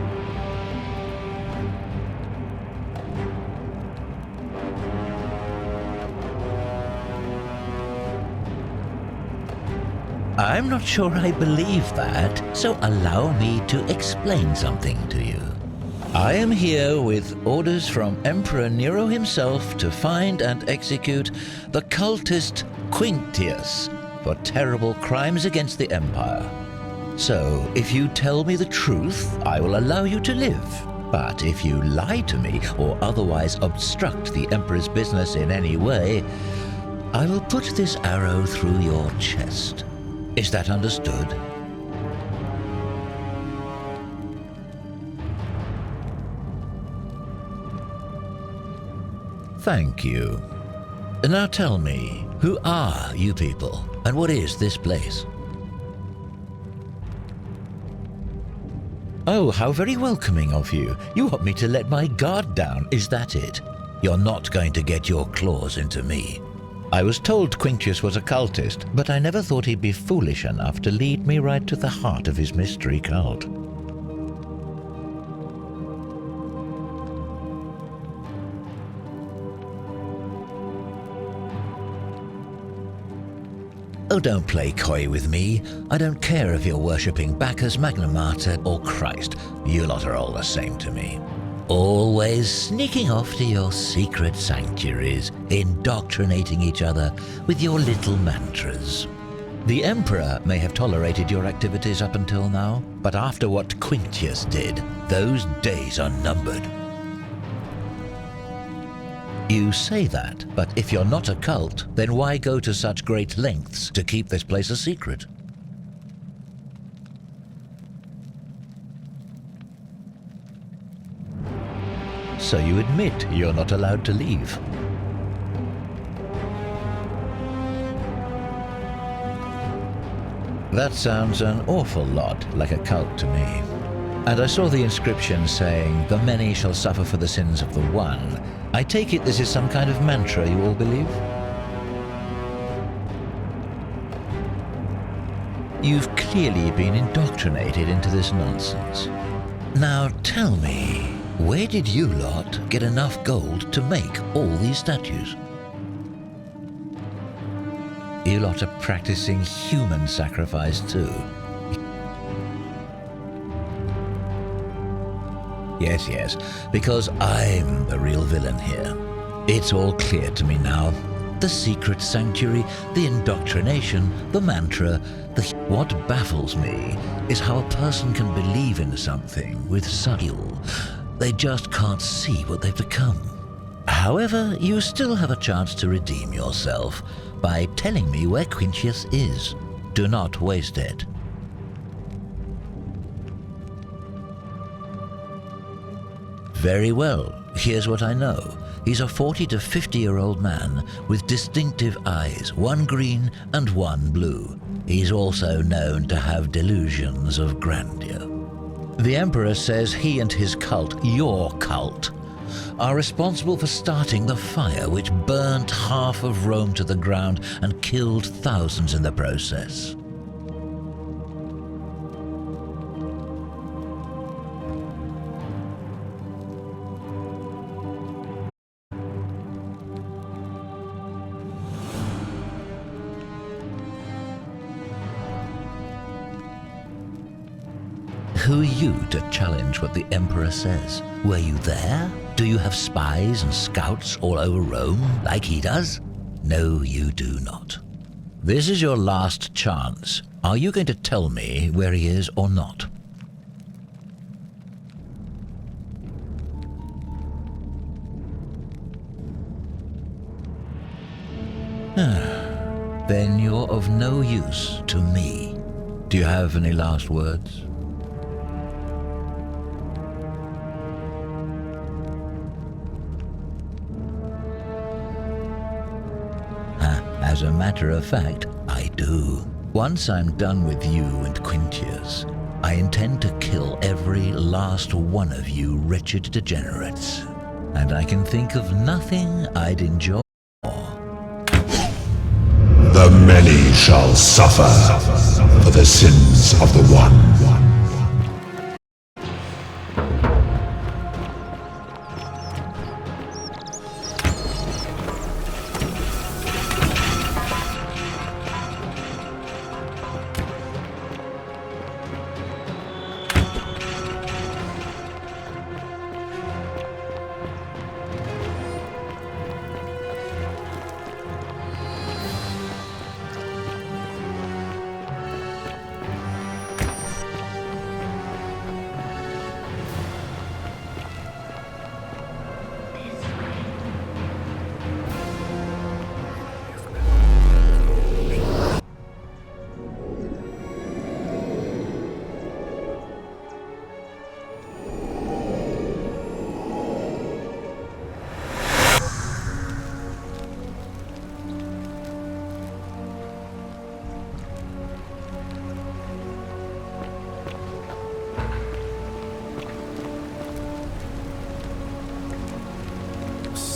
I'm not sure I believe that, so allow me to explain something to you. I am here with orders from Emperor Nero himself to find and execute the cultist Quinctius for terrible crimes against the Empire. So, if you tell me the truth, I will allow you to live. But if you lie to me or otherwise obstruct the Emperor's business in any way, I will put this arrow through your chest. Is that understood? Thank you. Now tell me, who are you people, and what is this place? Oh, how very welcoming of you. You want me to let my guard down, is that it? You're not going to get your claws into me. I was told Quinctius was a cultist, but I never thought he'd be foolish enough to lead me right to the heart of his mystery cult. Oh, don't play coy with me. I don't care if you're worshipping Bacchus, Magna Mater, or Christ. You lot are all the same to me. Always sneaking off to your secret sanctuaries, indoctrinating each other with your little mantras. The Emperor may have tolerated your activities up until now, but after what Quinctius did, those days are numbered. You say that, but if you're not a cult, then why go to such great lengths to keep this place a secret? So you admit you're not allowed to leave. That sounds an awful lot like a cult to me. And I saw the inscription saying, "The many shall suffer for the sins of the one." I take it this is some kind of mantra you all believe? You've clearly been indoctrinated into this nonsense. Now tell me, where did you lot get enough gold to make all these statues? You lot are practicing human sacrifice too. Yes, because I'm the real villain here. It's all clear to me now. The secret sanctuary, the indoctrination, the mantra, What baffles me is how a person can believe in something with skill. They just can't see what they've become. However, you still have a chance to redeem yourself by telling me where Quinctius is. Do not waste it. Very well, here's what I know. He's a 40 to 50-year-old man with distinctive eyes, one green and one blue. He's also known to have delusions of grandeur. The Emperor says he and his cult, your cult, are responsible for starting the fire which burnt half of Rome to the ground and killed thousands in the process. Who are you to challenge what the Emperor says? Were you there? Do you have spies and scouts all over Rome like he does? No, you do not. This is your last chance. Are you going to tell me where he is or not? Then you're of no use to me. Do you have any last words? As a matter of fact, I do. Once I'm done with you and Quinctius, I intend to kill every last one of you wretched degenerates. And I can think of nothing I'd enjoy more. The many shall suffer for the sins of the one.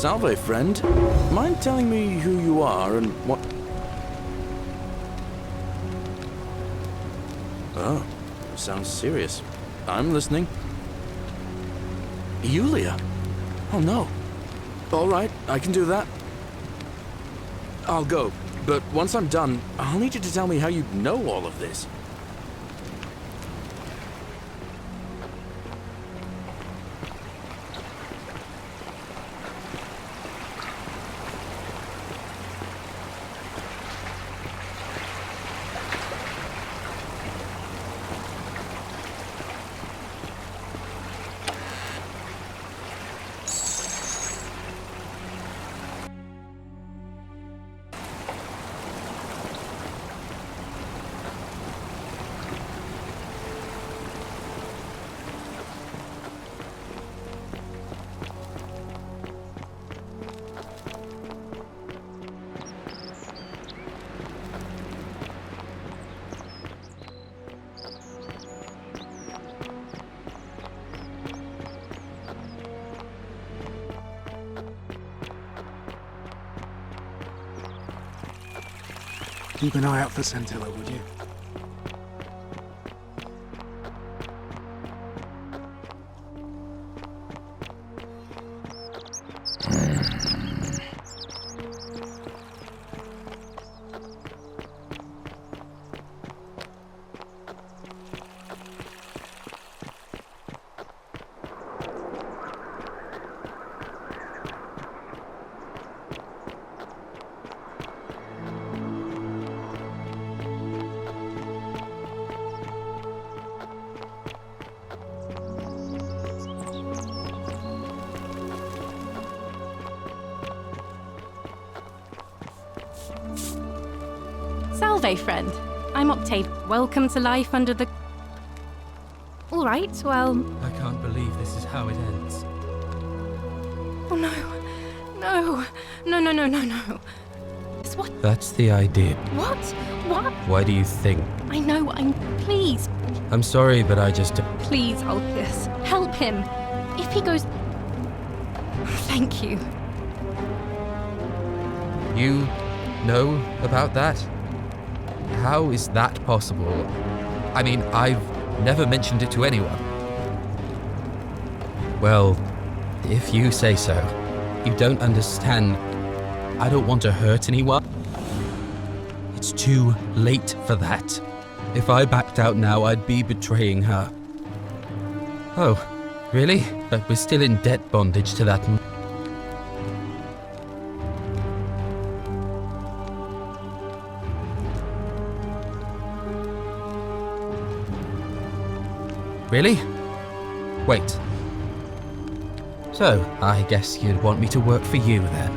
Salve, friend. Mind telling me who you are and what... Oh, sounds serious. I'm listening. Yulia? Oh no. All right, I can do that. I'll go, but once I'm done, I'll need you to tell me how you know all of this. Keep an eye out for Scintilla, would you? Salve, friend. I'm Octave. Welcome to life under the... All right, well... I can't believe this is how it ends. Oh, no. No. No, no, no, no, no. It's what? That's the idea. What? What? Why do you think? I know, Please. I'm sorry, but I just... Please, Ulpius. Help him. If he goes... Thank you. You know about that? How is that possible? I mean, I've never mentioned it to anyone. Well, if you say so. You don't understand. I don't want to hurt anyone. It's too late for that. If I backed out now, I'd be betraying her. Oh, really? But we're still in debt bondage to that... Really? Wait. So, I guess you'd want me to work for you then.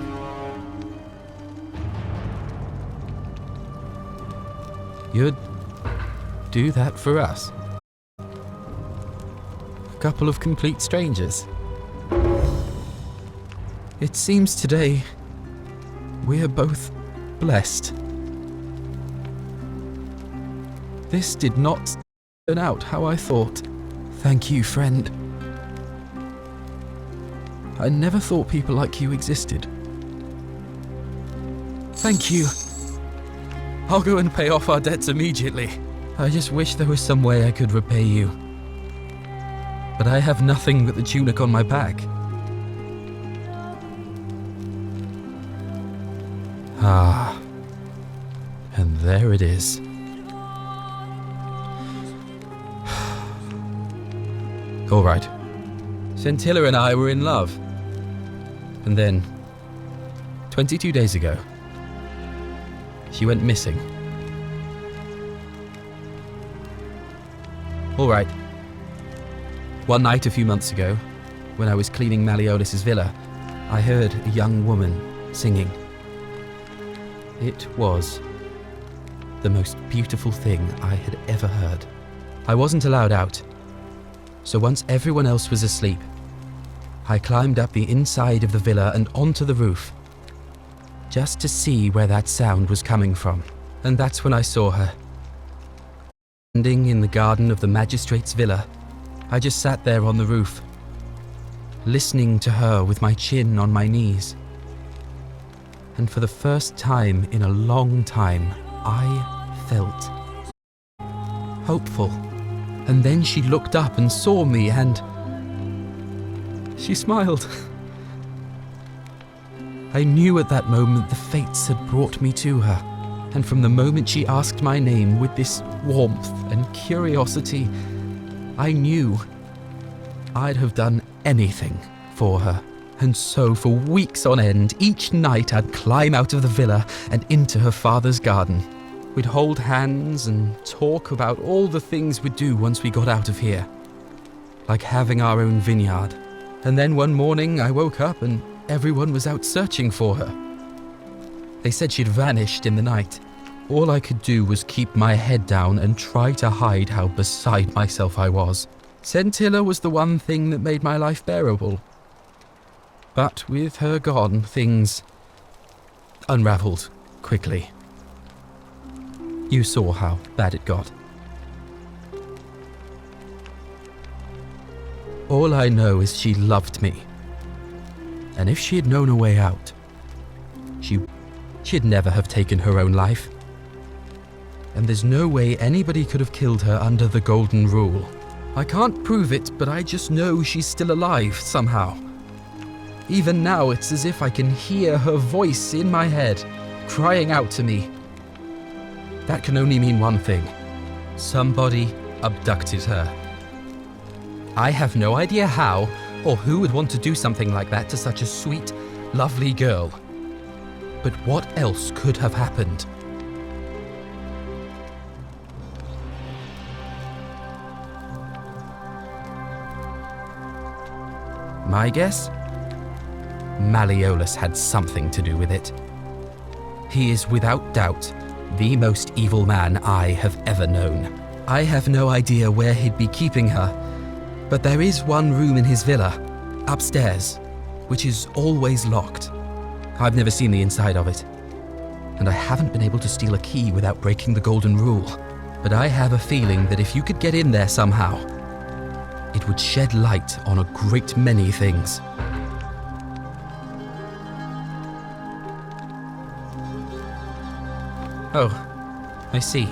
You'd do that for us? A couple of complete strangers. It seems today we're both blessed. This did not turn out how I thought. Thank you, friend. I never thought people like you existed. Thank you. I'll go and pay off our debts immediately. I just wish there was some way I could repay you. But I have nothing but the tunic on my back. Ah. And there it is. All right. Scintilla and I were in love. And then, 22 days ago, she went missing. All right. One night a few months ago, when I was cleaning Malleolus's villa, I heard a young woman singing. It was the most beautiful thing I had ever heard. I wasn't allowed out. So once everyone else was asleep, I climbed up the inside of the villa and onto the roof, just to see where that sound was coming from. And that's when I saw her. Standing in the garden of the magistrate's villa, I just sat there on the roof. listening to her with my chin on my knees. And for the first time in a long time, I felt hopeful. And then she looked up and saw me, and she smiled. I knew at that moment the fates had brought me to her, and from the moment she asked my name with this warmth and curiosity, I knew I'd have done anything for her. And so for weeks on end, each night I'd climb out of the villa and into her father's garden. We'd hold hands and talk about all the things we'd do once we got out of here, like having our own vineyard. And then one morning I woke up and everyone was out searching for her. They said she'd vanished in the night. All I could do was keep my head down and try to hide how beside myself I was. Scintilla was the one thing that made my life bearable. But with her gone, things unraveled quickly. You saw how bad it got. All I know is she loved me. And if she had known a way out, she'd never have taken her own life. And there's no way anybody could have killed her under the Golden Rule. I can't prove it, but I just know she's still alive somehow. Even now, it's as if I can hear her voice in my head, crying out to me. That can only mean one thing. Somebody abducted her. I have no idea how, or who would want to do something like that to such a sweet, lovely girl. But what else could have happened? My guess? Malleolus had something to do with it. He is without doubt the most evil man I have ever known. I have no idea where he'd be keeping her, but there is one room in his villa, upstairs, which is always locked. I've never seen the inside of it, and I haven't been able to steal a key without breaking the Golden Rule. But I have a feeling that if you could get in there somehow, it would shed light on a great many things. Oh, I see.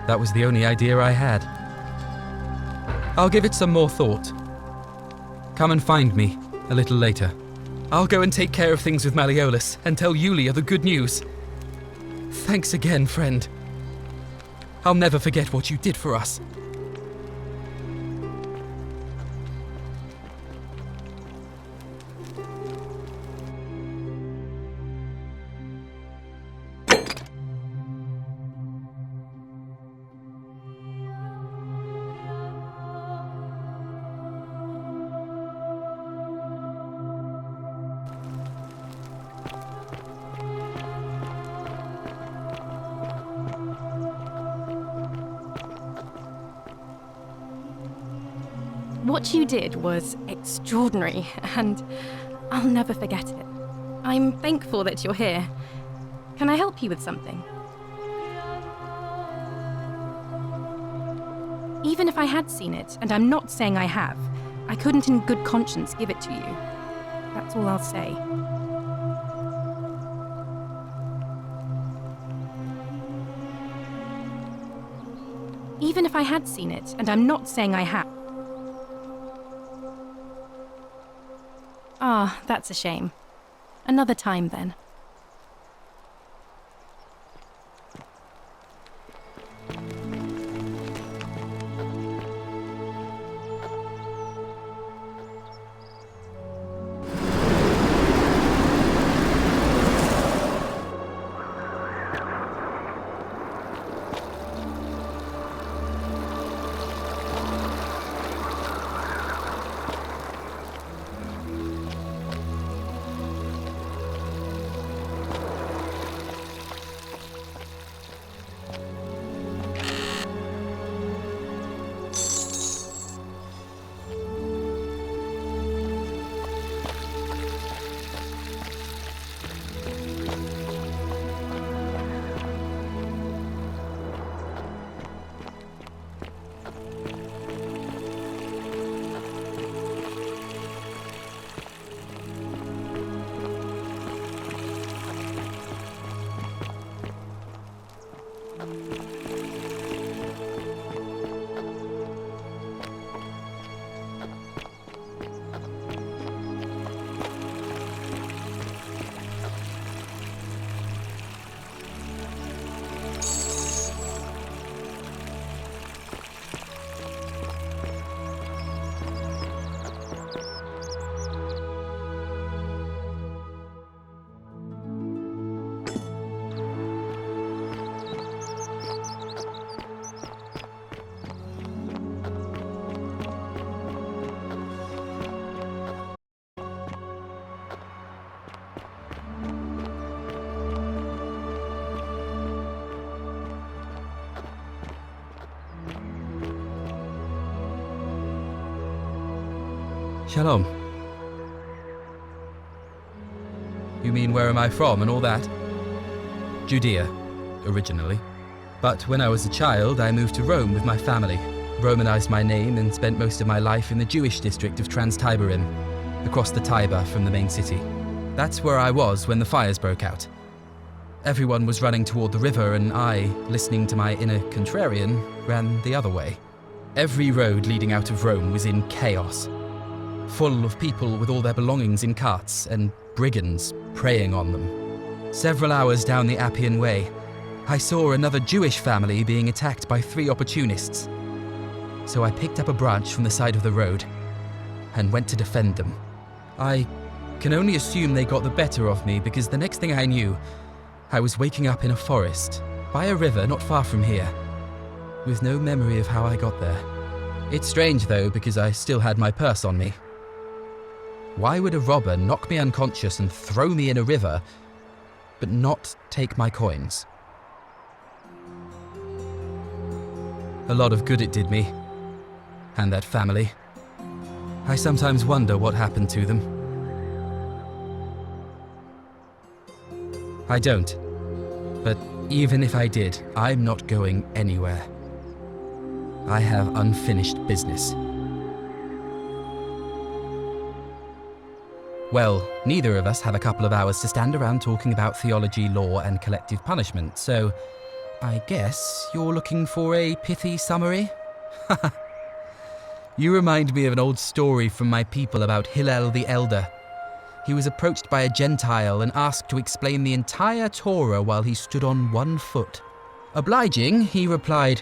That was the only idea I had. I'll give it some more thought. Come and find me a little later. I'll go and take care of things with Malleolus and tell Yulia the good news. Thanks again, friend. I'll never forget what you did for us. What you did was extraordinary, and I'll never forget it. I'm thankful that you're here. Can I help you with something? Even if I had seen it, and I'm not saying I have, I couldn't in good conscience give it to you. That's all I'll say. Even if I had seen it, and I'm not saying I have. Ah, that's a shame. Another time, then. Shalom. You mean where am I from and all that? Judea, originally. But when I was a child, I moved to Rome with my family, Romanized my name and spent most of my life in the Jewish district of Trans-Tiberim, across the Tiber from the main city. That's where I was when the fires broke out. Everyone was running toward the river and I, listening to my inner contrarian, ran the other way. Every road leading out of Rome was in chaos, full of people with all their belongings in carts and brigands preying on them. Several hours down the Appian Way, I saw another Jewish family being attacked by 3 opportunists. So I picked up a branch from the side of the road and went to defend them. I can only assume they got the better of me because the next thing I knew, I was waking up in a forest, by a river not far from here, with no memory of how I got there. It's strange though, because I still had my purse on me. Why would a robber knock me unconscious and throw me in a river, but not take my coins? A lot of good it did me, and that family. I sometimes wonder what happened to them. I don't. But even if I did, I'm not going anywhere. I have unfinished business. Well, neither of us have a couple of hours to stand around talking about theology, law, and collective punishment, so I guess you're looking for a pithy summary? You remind me of an old story from my people about Hillel the Elder. He was approached by a Gentile and asked to explain the entire Torah while he stood on one foot. Obliging, he replied,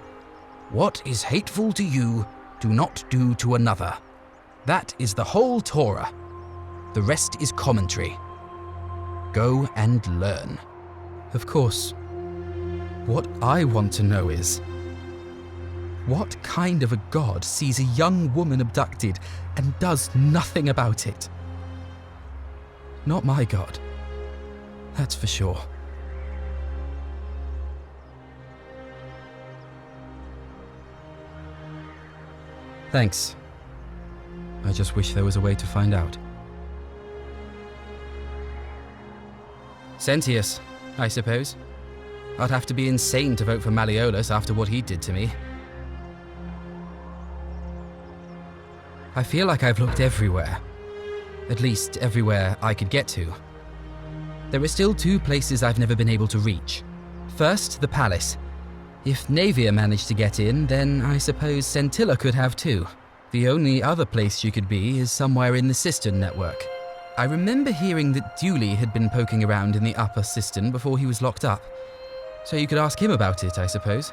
"What is hateful to you, do not do to another. That is the whole Torah. The rest is commentary. Go and learn." Of course, what I want to know is, what kind of a god sees a young woman abducted and does nothing about it? Not my god. That's for sure. Thanks. I just wish there was a way to find out. Sentius, I suppose. I'd have to be insane to vote for Malleolus after what he did to me. I feel like I've looked everywhere. At least everywhere I could get to. There are still 2 places I've never been able to reach. First, the palace. If Navia managed to get in, then I suppose Centilla could have too. The only other place she could be is somewhere in the cistern network. I remember hearing that Dooley had been poking around in the upper cistern before he was locked up. So you could ask him about it, I suppose.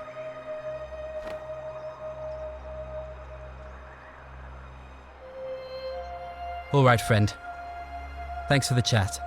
All right, friend. Thanks for the chat.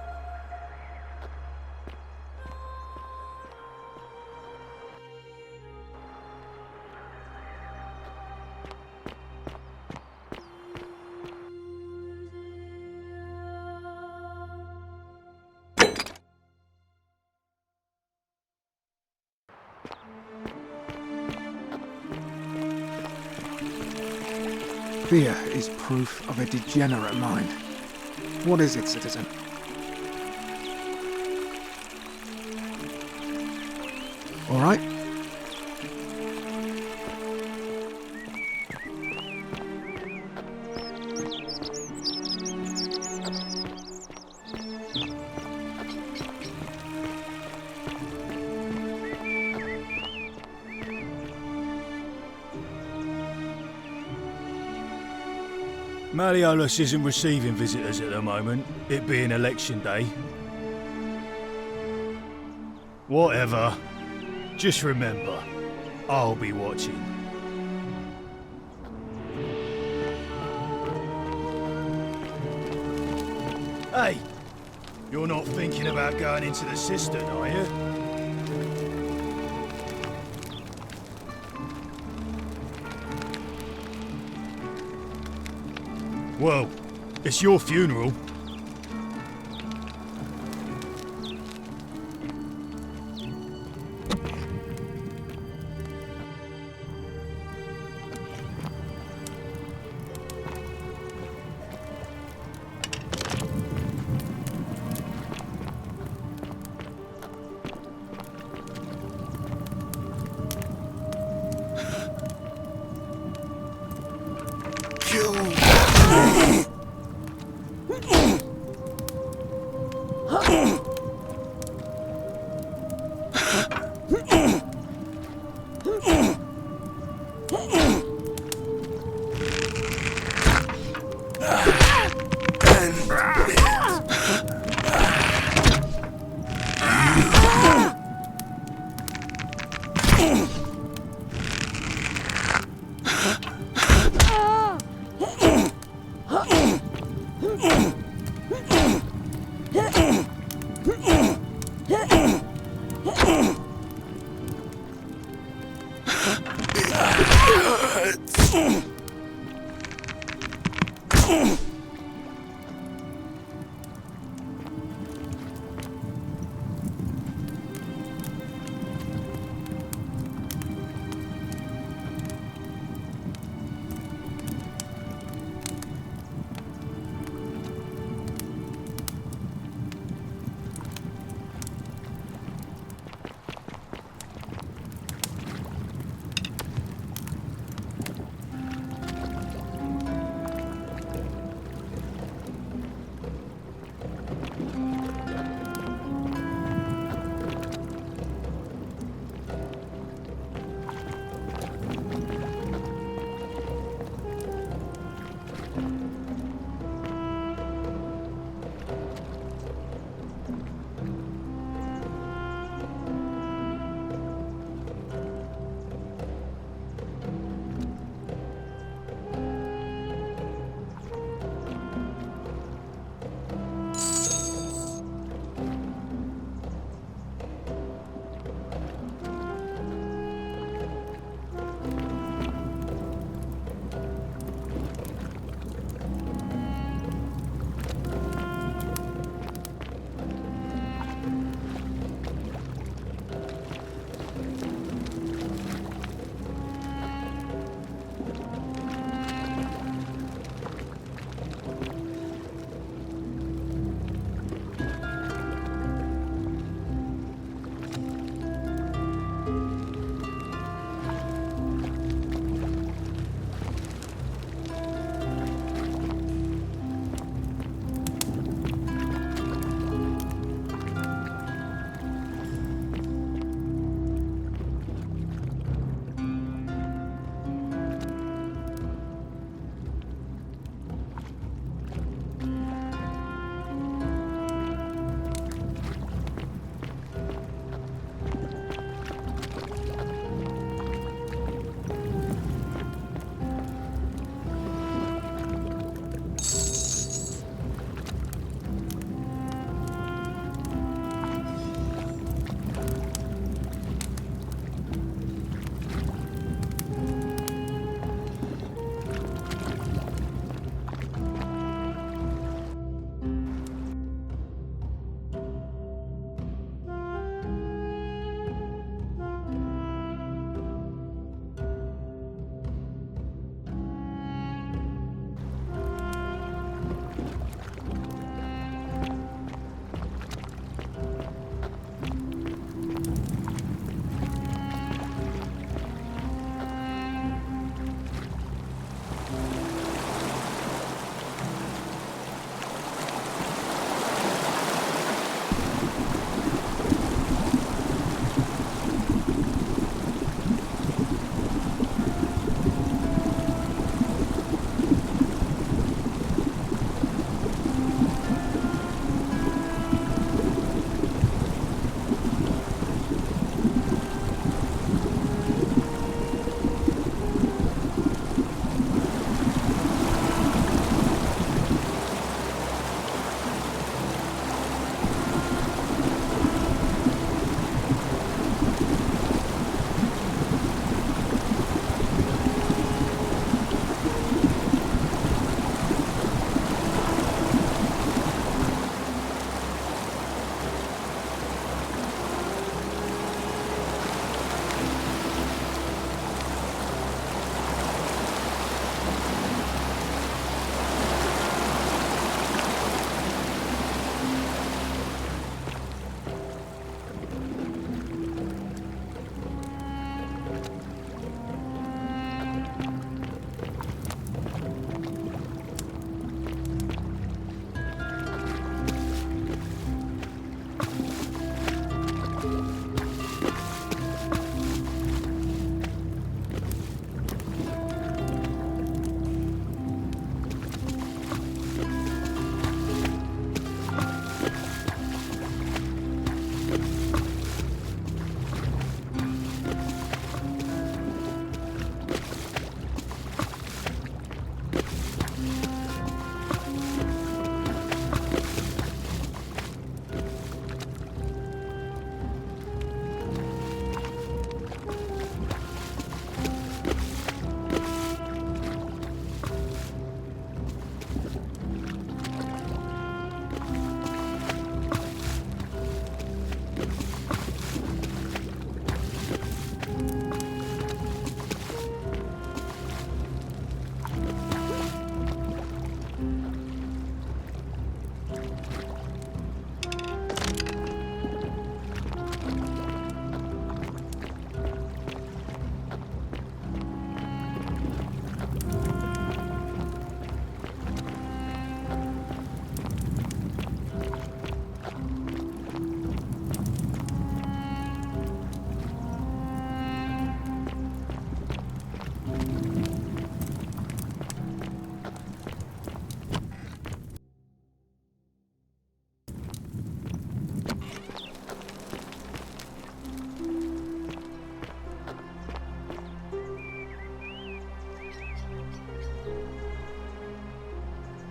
Fear is proof of a degenerate mind. What is it, citizen? All right? Malleolus isn't receiving visitors at the moment, it being election day. Whatever. Just remember, I'll be watching. Hey! You're not thinking about going into the cistern, are you? Well, it's your funeral.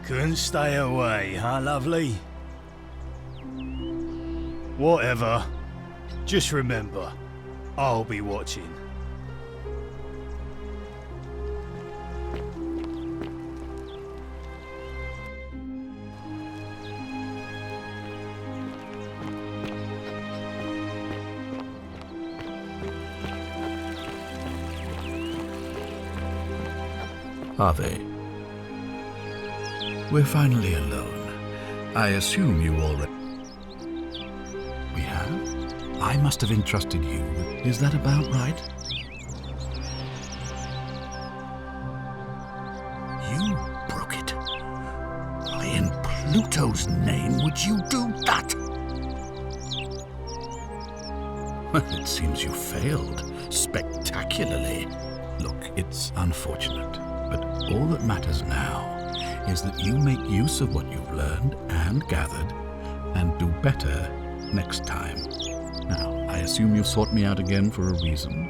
Couldn't stay away, huh, lovely? Whatever. Just remember, I'll be watching. Are they? We're finally alone. I assume you already... We have? I must have entrusted you with... Is that about right? You broke it. Why in Pluto's name would you do that? Well, it seems you failed spectacularly. Look, it's unfortunate, but all that matters now is that you make use of what you've learned and gathered and do better next time. Now, I assume you've sought me out again for a reason.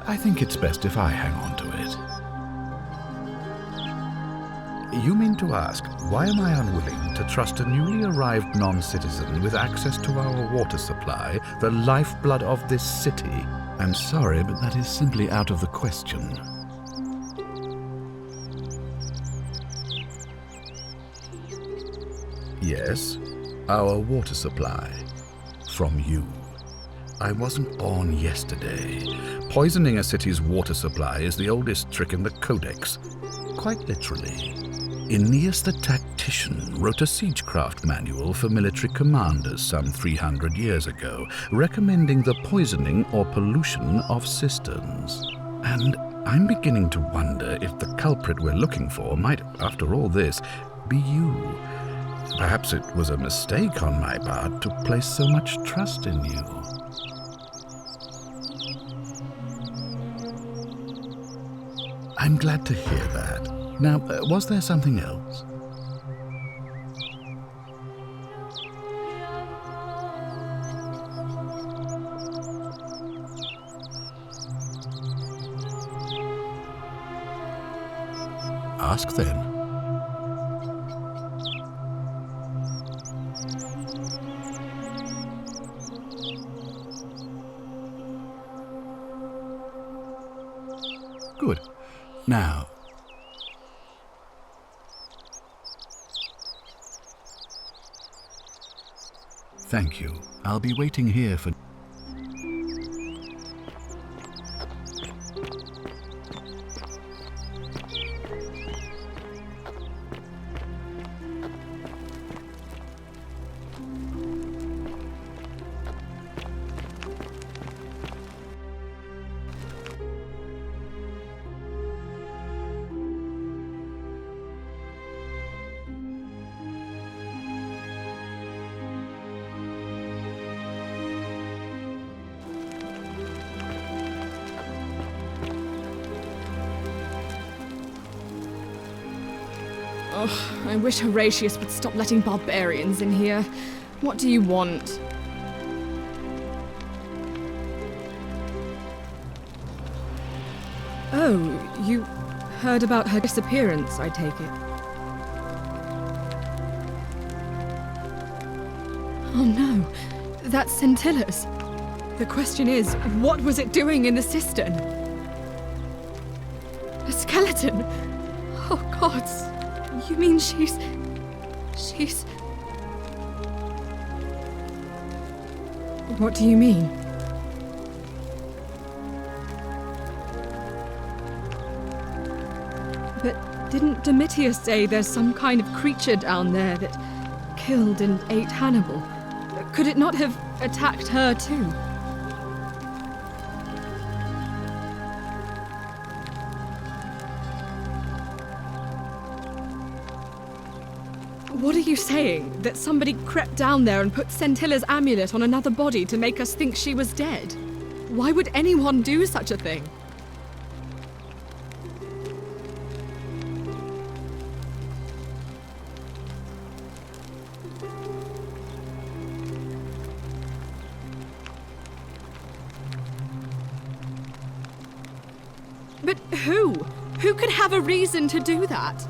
I think it's best if I hang on to it. You mean to ask, why am I unwilling to trust a newly arrived non-citizen with access to our water supply, the lifeblood of this city? I'm sorry, but that is simply out of the question. Yes, our water supply. From you. I wasn't born yesterday. Poisoning a city's water supply is the oldest trick in the Codex. Quite literally. Aeneas the Tactician wrote a siegecraft manual for military commanders some 300 years ago, recommending the poisoning or pollution of cisterns. And I'm beginning to wonder if the culprit we're looking for might, after all this, be you. Perhaps it was a mistake on my part to place so much trust in you. I'm glad to hear that. Now, was there something else? Ask then. Good. Now, thank you. I'll be waiting here for... Oh, I wish Horatius would stop letting barbarians in here. What do you want? Oh, you heard about her disappearance, I take it. Oh no, that's Scintilla's. The question is, what was it doing in the cistern? A skeleton? Oh gods. You mean she's... What do you mean? But didn't Domitius say there's some kind of creature down there that killed and ate Hannibal? Could it not have attacked her too? What are you saying? That somebody crept down there and put Scintilla's amulet on another body to make us think she was dead? Why would anyone do such a thing? But who? Who could have a reason to do that?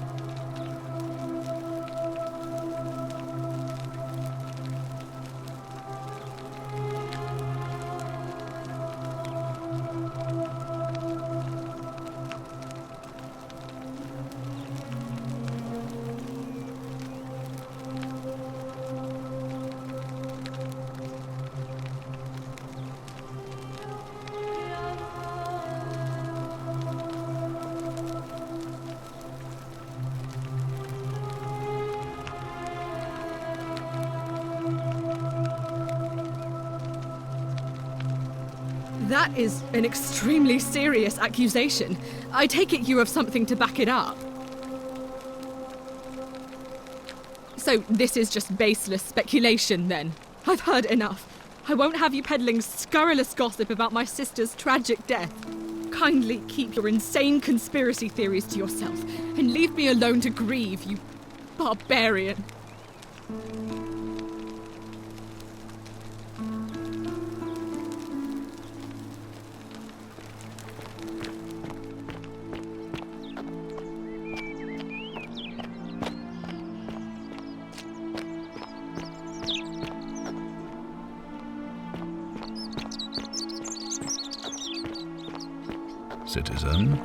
That is an extremely serious accusation. I take it you have something to back it up. So this is just baseless speculation, then? I've heard enough. I won't have you peddling scurrilous gossip about my sister's tragic death. Kindly keep your insane conspiracy theories to yourself, and leave me alone to grieve, you barbarian. Citizen.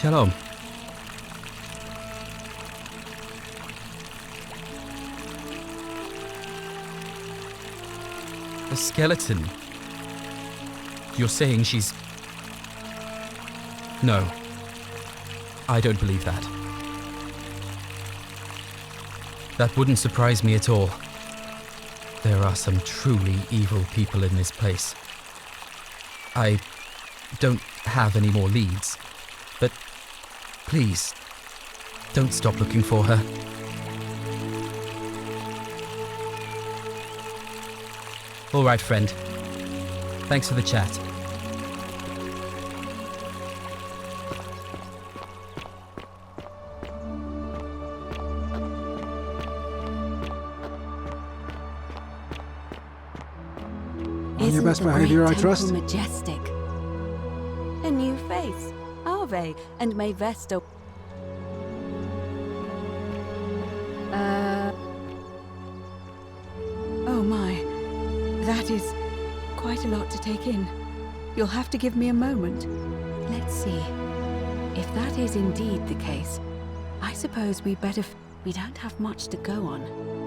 Shalom. A skeleton? You're saying she's... No. I don't believe that. That wouldn't surprise me at all. There are some truly evil people in this place. I don't have any more leads, but please, don't stop looking for her. All right, friend. Thanks for the chat. On your best behavior, I trust. Majestic. A new face. Ave, and may Vesto... Oh my. That is quite a lot to take in. You'll have to give me a moment. Let's see. If that is indeed the case, I suppose we better... We don't have much to go on,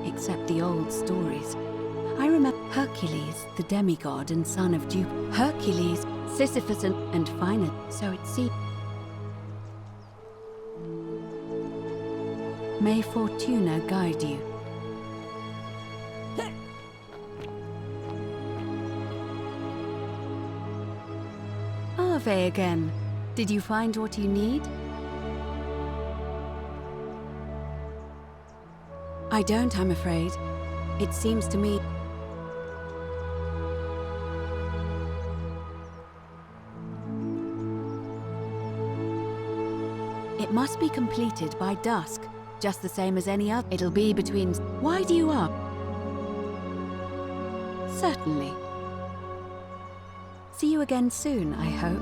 except the old stories. I remember Hercules, the demigod and son of Jupiter. Hercules, Sisyphus and Phina, so it seems... May Fortuna guide you. Ave again. Did you find what you need? I don't, I'm afraid. It seems to me... It must be completed by dusk just the same as any other. It'll be between... Why do you ask? Certainly. See you again soon, I hope.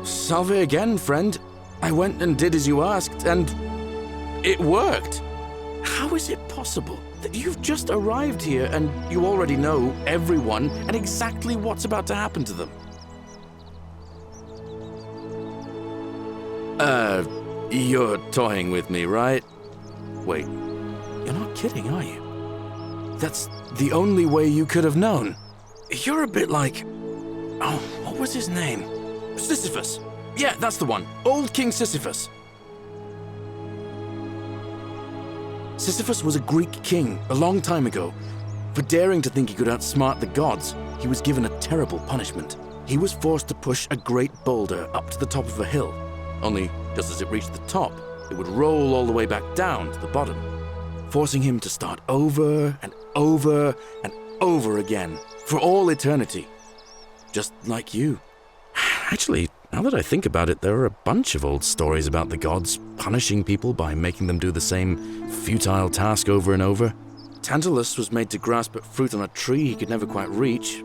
Salve again, friend. I went and did as you asked, and it worked. How is it possible that you've just arrived here and you already know everyone and exactly what's about to happen to them? You're toying with me, right? Wait, you're not kidding, are you? That's the only way you could have known. You're a bit like... Oh, what was his name? Sisyphus. Yeah, that's the one. Old King Sisyphus. Sisyphus was a Greek king a long time ago. For daring to think he could outsmart the gods, he was given a terrible punishment. He was forced to push a great boulder up to the top of a hill. Only, just as it reached the top, it would roll all the way back down to the bottom, forcing him to start over and over and over again, for all eternity. Just like you. Actually, now that I think about it, there are a bunch of old stories about the gods punishing people by making them do the same futile task over and over. Tantalus was made to grasp at fruit on a tree he could never quite reach.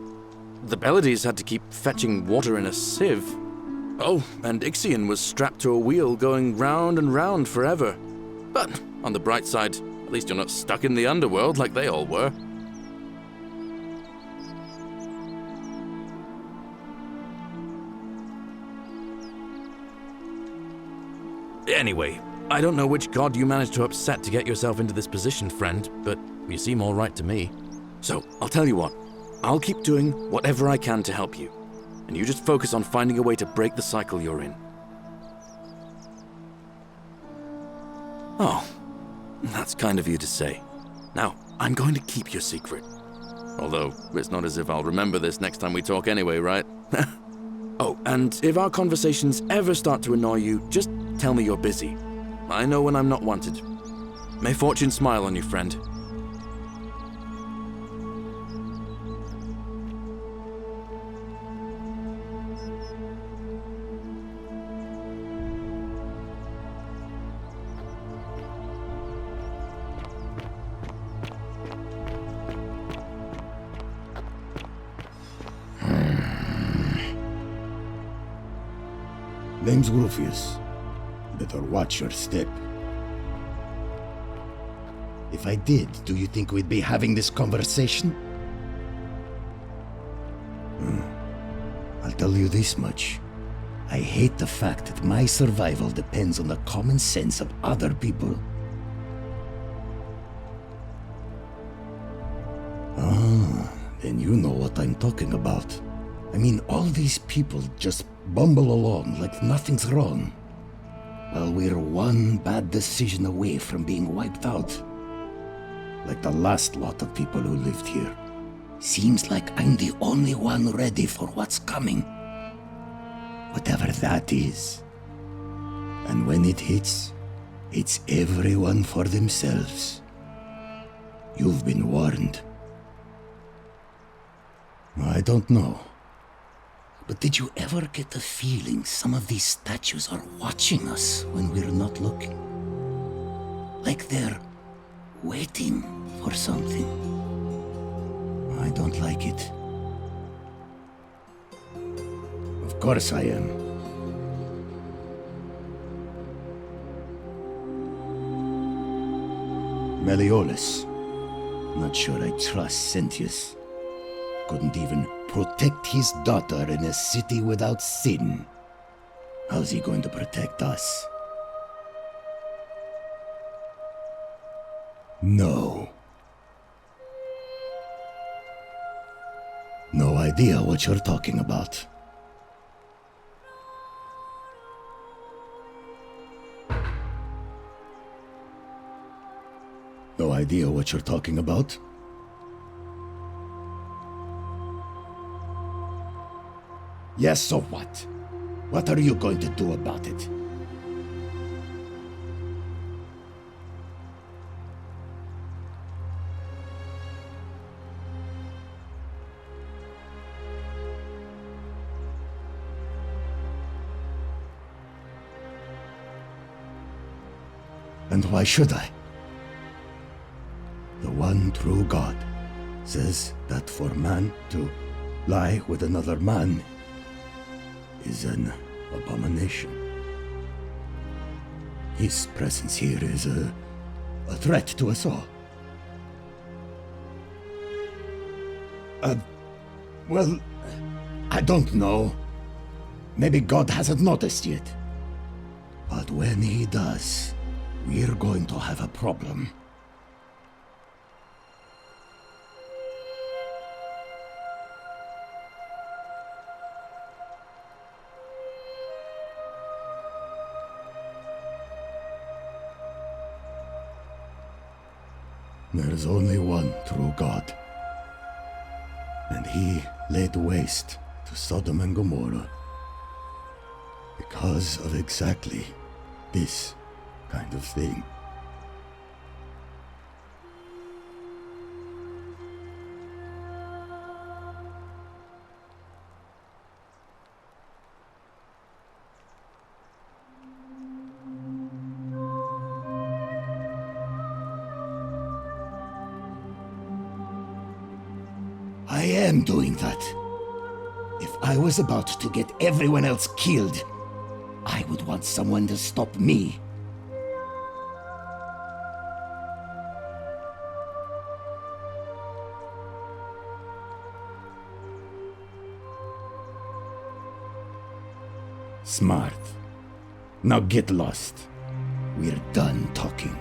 The Pleiades had to keep fetching water in a sieve. Oh, and Ixion was strapped to a wheel going round and round forever. But on the bright side, at least you're not stuck in the underworld like they all were. Anyway, I don't know which god you managed to upset to get yourself into this position, friend, but you seem all right to me. So, I'll tell you what. I'll keep doing whatever I can to help you, and you just focus on finding a way to break the cycle you're in. Oh, that's kind of you to say. Now, I'm going to keep your secret. Although, it's not as if I'll remember this next time we talk anyway, right? Oh, and if our conversations ever start to annoy you, just tell me you're busy. I know when I'm not wanted. May fortune smile on you, friend. Name's Rufius. Better watch your step. If I did, do you think we'd be having this conversation? I'll tell you this much. I hate the fact that my survival depends on the common sense of other people. Ah, then you know what I'm talking about. I mean, all these people just bumble along like nothing's wrong. Well, we're one bad decision away from being wiped out. Like the last lot of people who lived here. Seems like I'm the only one ready for what's coming. Whatever that is. And when it hits, it's everyone for themselves. You've been warned. I don't know. But did you ever get the feeling some of these statues are watching us when we're not looking? Like they're waiting for something. I don't like it. Of course I am. Meliodas. Not sure I trust Sentius. Couldn't even protect his daughter in a city without sin. How's he going to protect us? No. No idea what you're talking about. No idea what you're talking about? Yes, so what? What are you going to do about it? And why should I? The one true God says that for man to lie with another man is an abomination. His presence here is a threat to us all. Well, I don't know. Maybe God hasn't noticed yet. But when he does, we're going to have a problem. There's only one true God. And he laid waste to Sodom and Gomorrah because of exactly this kind of thing. I am doing that. If I was about to get everyone else killed, I would want someone to stop me. Smart. Now get lost. We're done talking.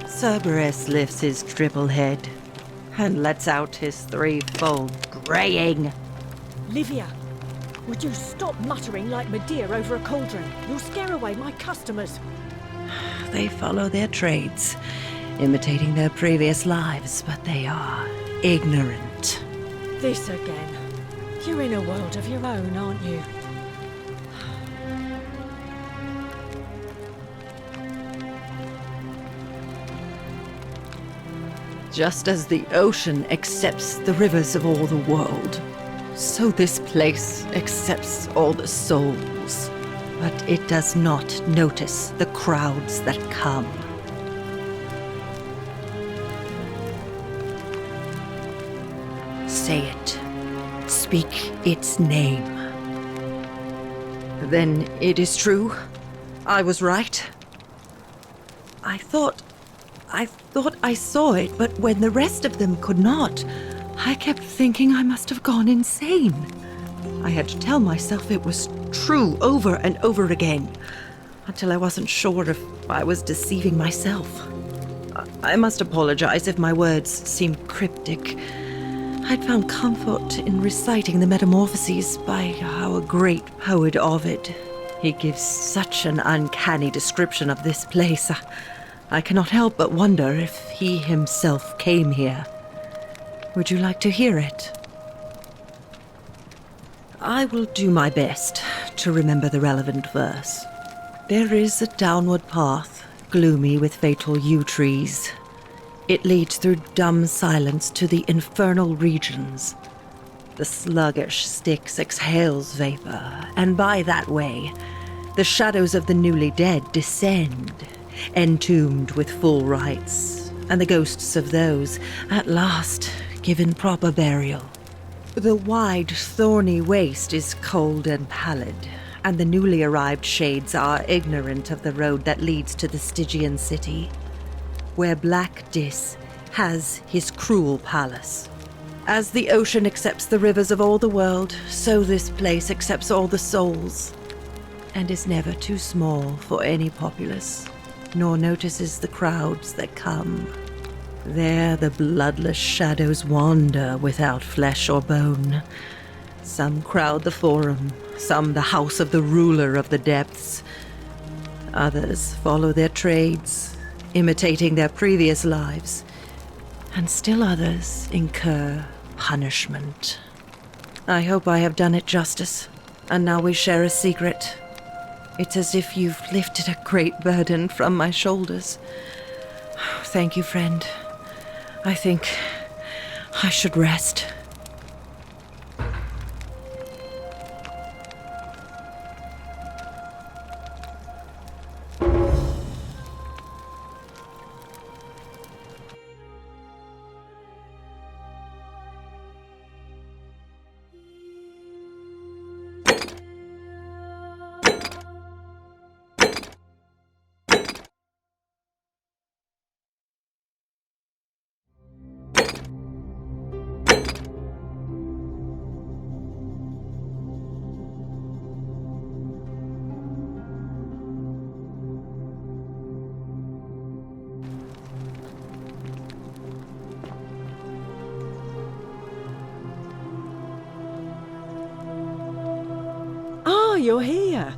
Cerberus lifts his triple head and lets out his threefold braying. Livia, would you stop muttering like Medea over a cauldron? You'll scare away my customers. They follow their trades, imitating their previous lives, but they are ignorant. This again. You're in a world of your own, aren't you? Just as the ocean accepts the rivers of all the world, so this place accepts all the souls. But it does not notice the crowds that come. Say it. Speak its name. Then it is true. I was right. I thought I saw it, but when the rest of them could not, I kept thinking I must have gone insane. I had to tell myself it was true over and over again, until I wasn't sure if I was deceiving myself. I must apologize if my words seem cryptic. I'd found comfort in reciting the Metamorphoses by our great poet Ovid. He gives such an uncanny description of this place. I cannot help but wonder if he himself came here. Would you like to hear it? I will do my best to remember the relevant verse. There is a downward path, gloomy with fatal yew trees. It leads through dumb silence to the infernal regions. The sluggish Styx exhales vapor, and by that way, the shadows of the newly dead descend, entombed with full rites, and the ghosts of those, at last, given proper burial. The wide, thorny waste is cold and pallid, and the newly arrived shades are ignorant of the road that leads to the Stygian city, where Black Dis has his cruel palace. As the ocean accepts the rivers of all the world, so this place accepts all the souls, and is never too small for any populace, nor notices the crowds that come. There the bloodless shadows wander without flesh or bone. Some crowd the forum, some the house of the ruler of the depths. Others follow their trades, imitating their previous lives, and still others incur punishment. I hope I have done it justice, and now we share a secret. It's as if you've lifted a great burden from my shoulders. Thank you, friend. I think I should rest. You're here.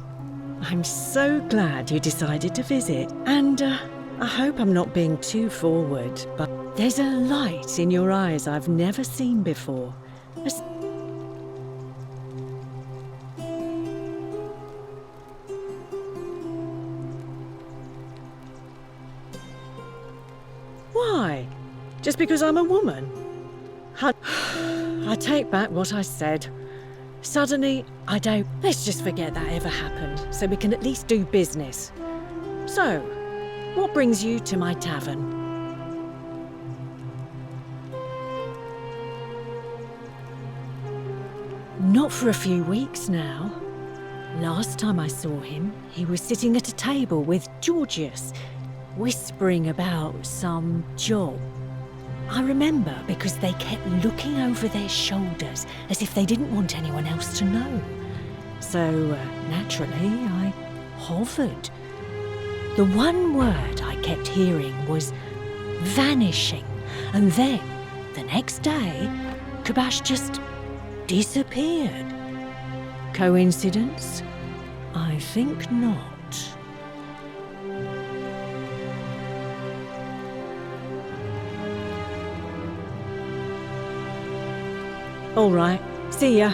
I'm so glad you decided to visit. And I hope I'm not being too forward, but there's a light in your eyes I've never seen before. Why? Just because I'm a woman? I take back what I said. Suddenly, I don't... Let's just forget that ever happened, so we can at least do business. So, what brings you to my tavern? Not for a few weeks now. Last time I saw him, he was sitting at a table with Georgius, whispering about some job. I remember because they kept looking over their shoulders as if they didn't want anyone else to know. So, naturally, I hovered. The one word I kept hearing was vanishing, and then, the next day, Kabash just disappeared. Coincidence? I think not. All right, see ya.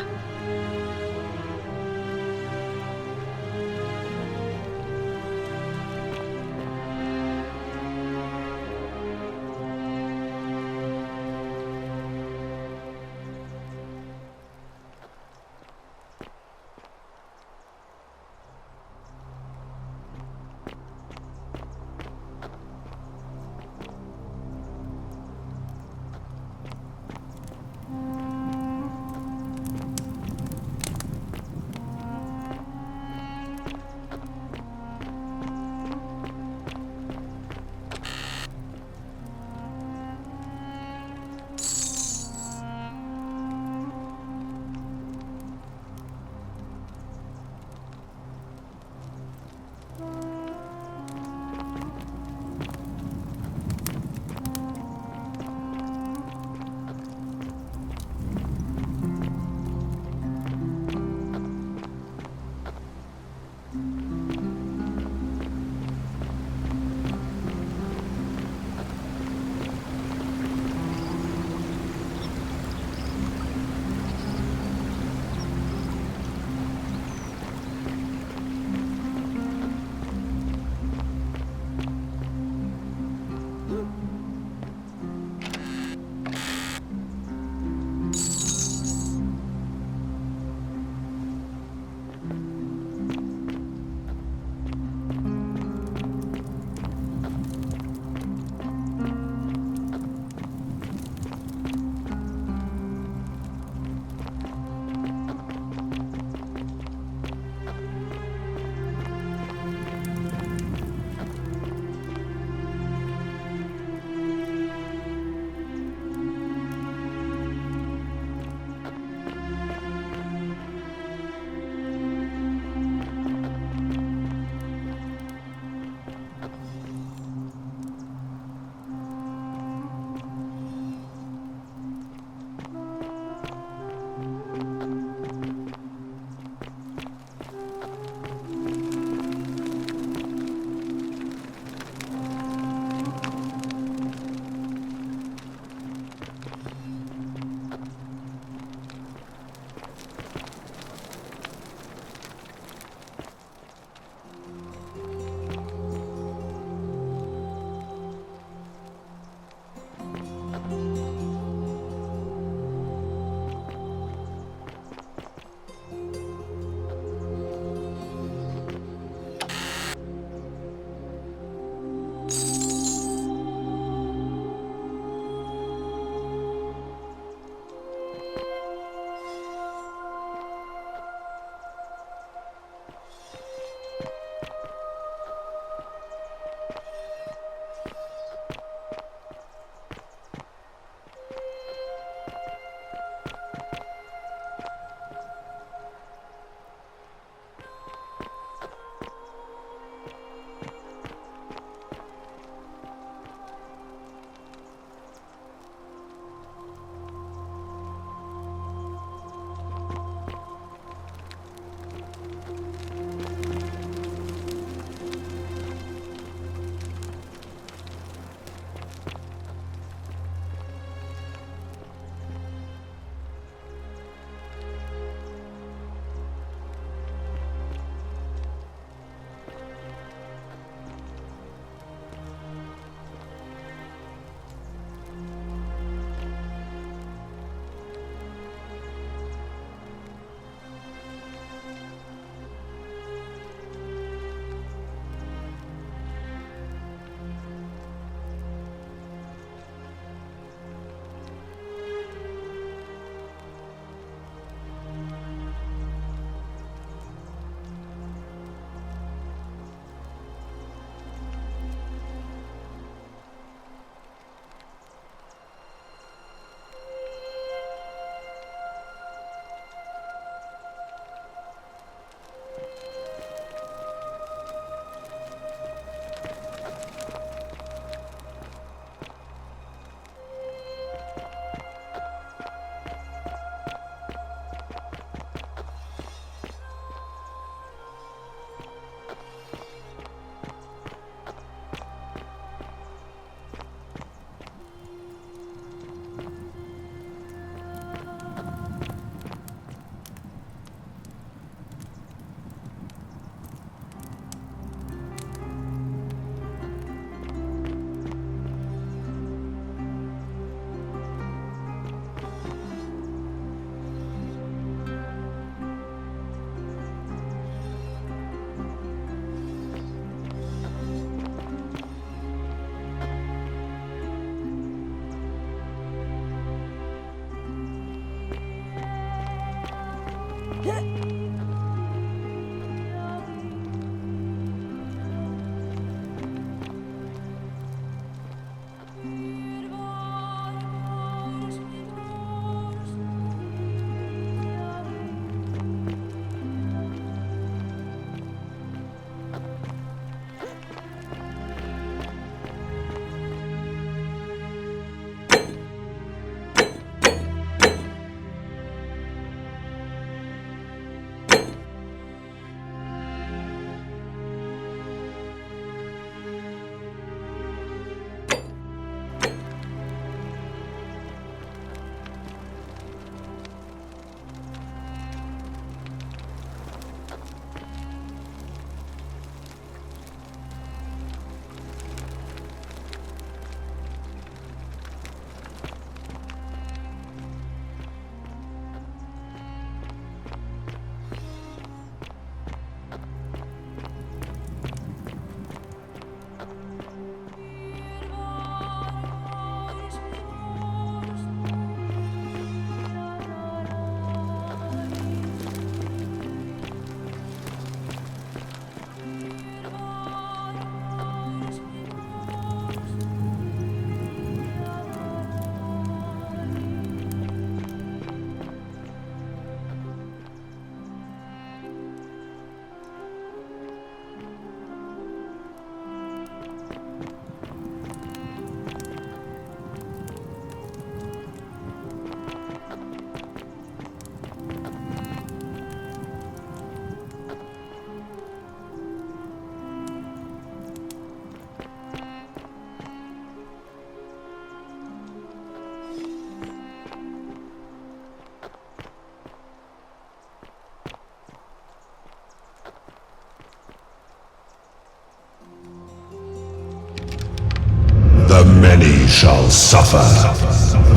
Many shall suffer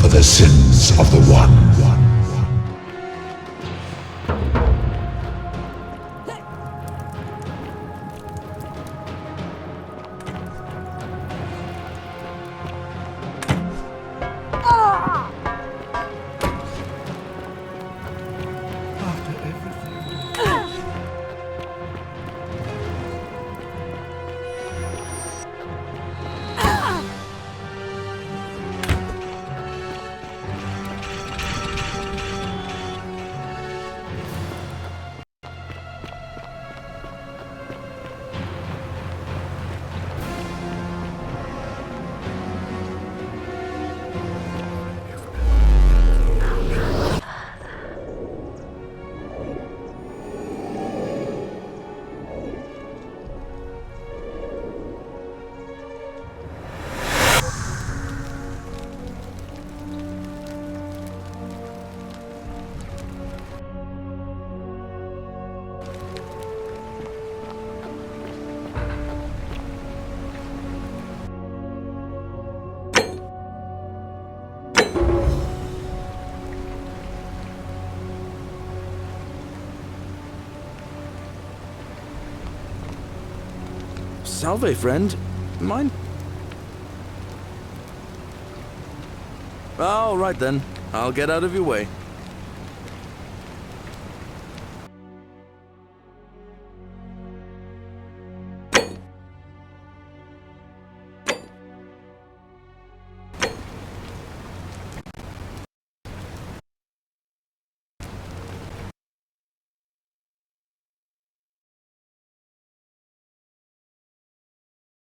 for the sins of the one. Salve, friend. Mind? All right then. I'll get out of your way.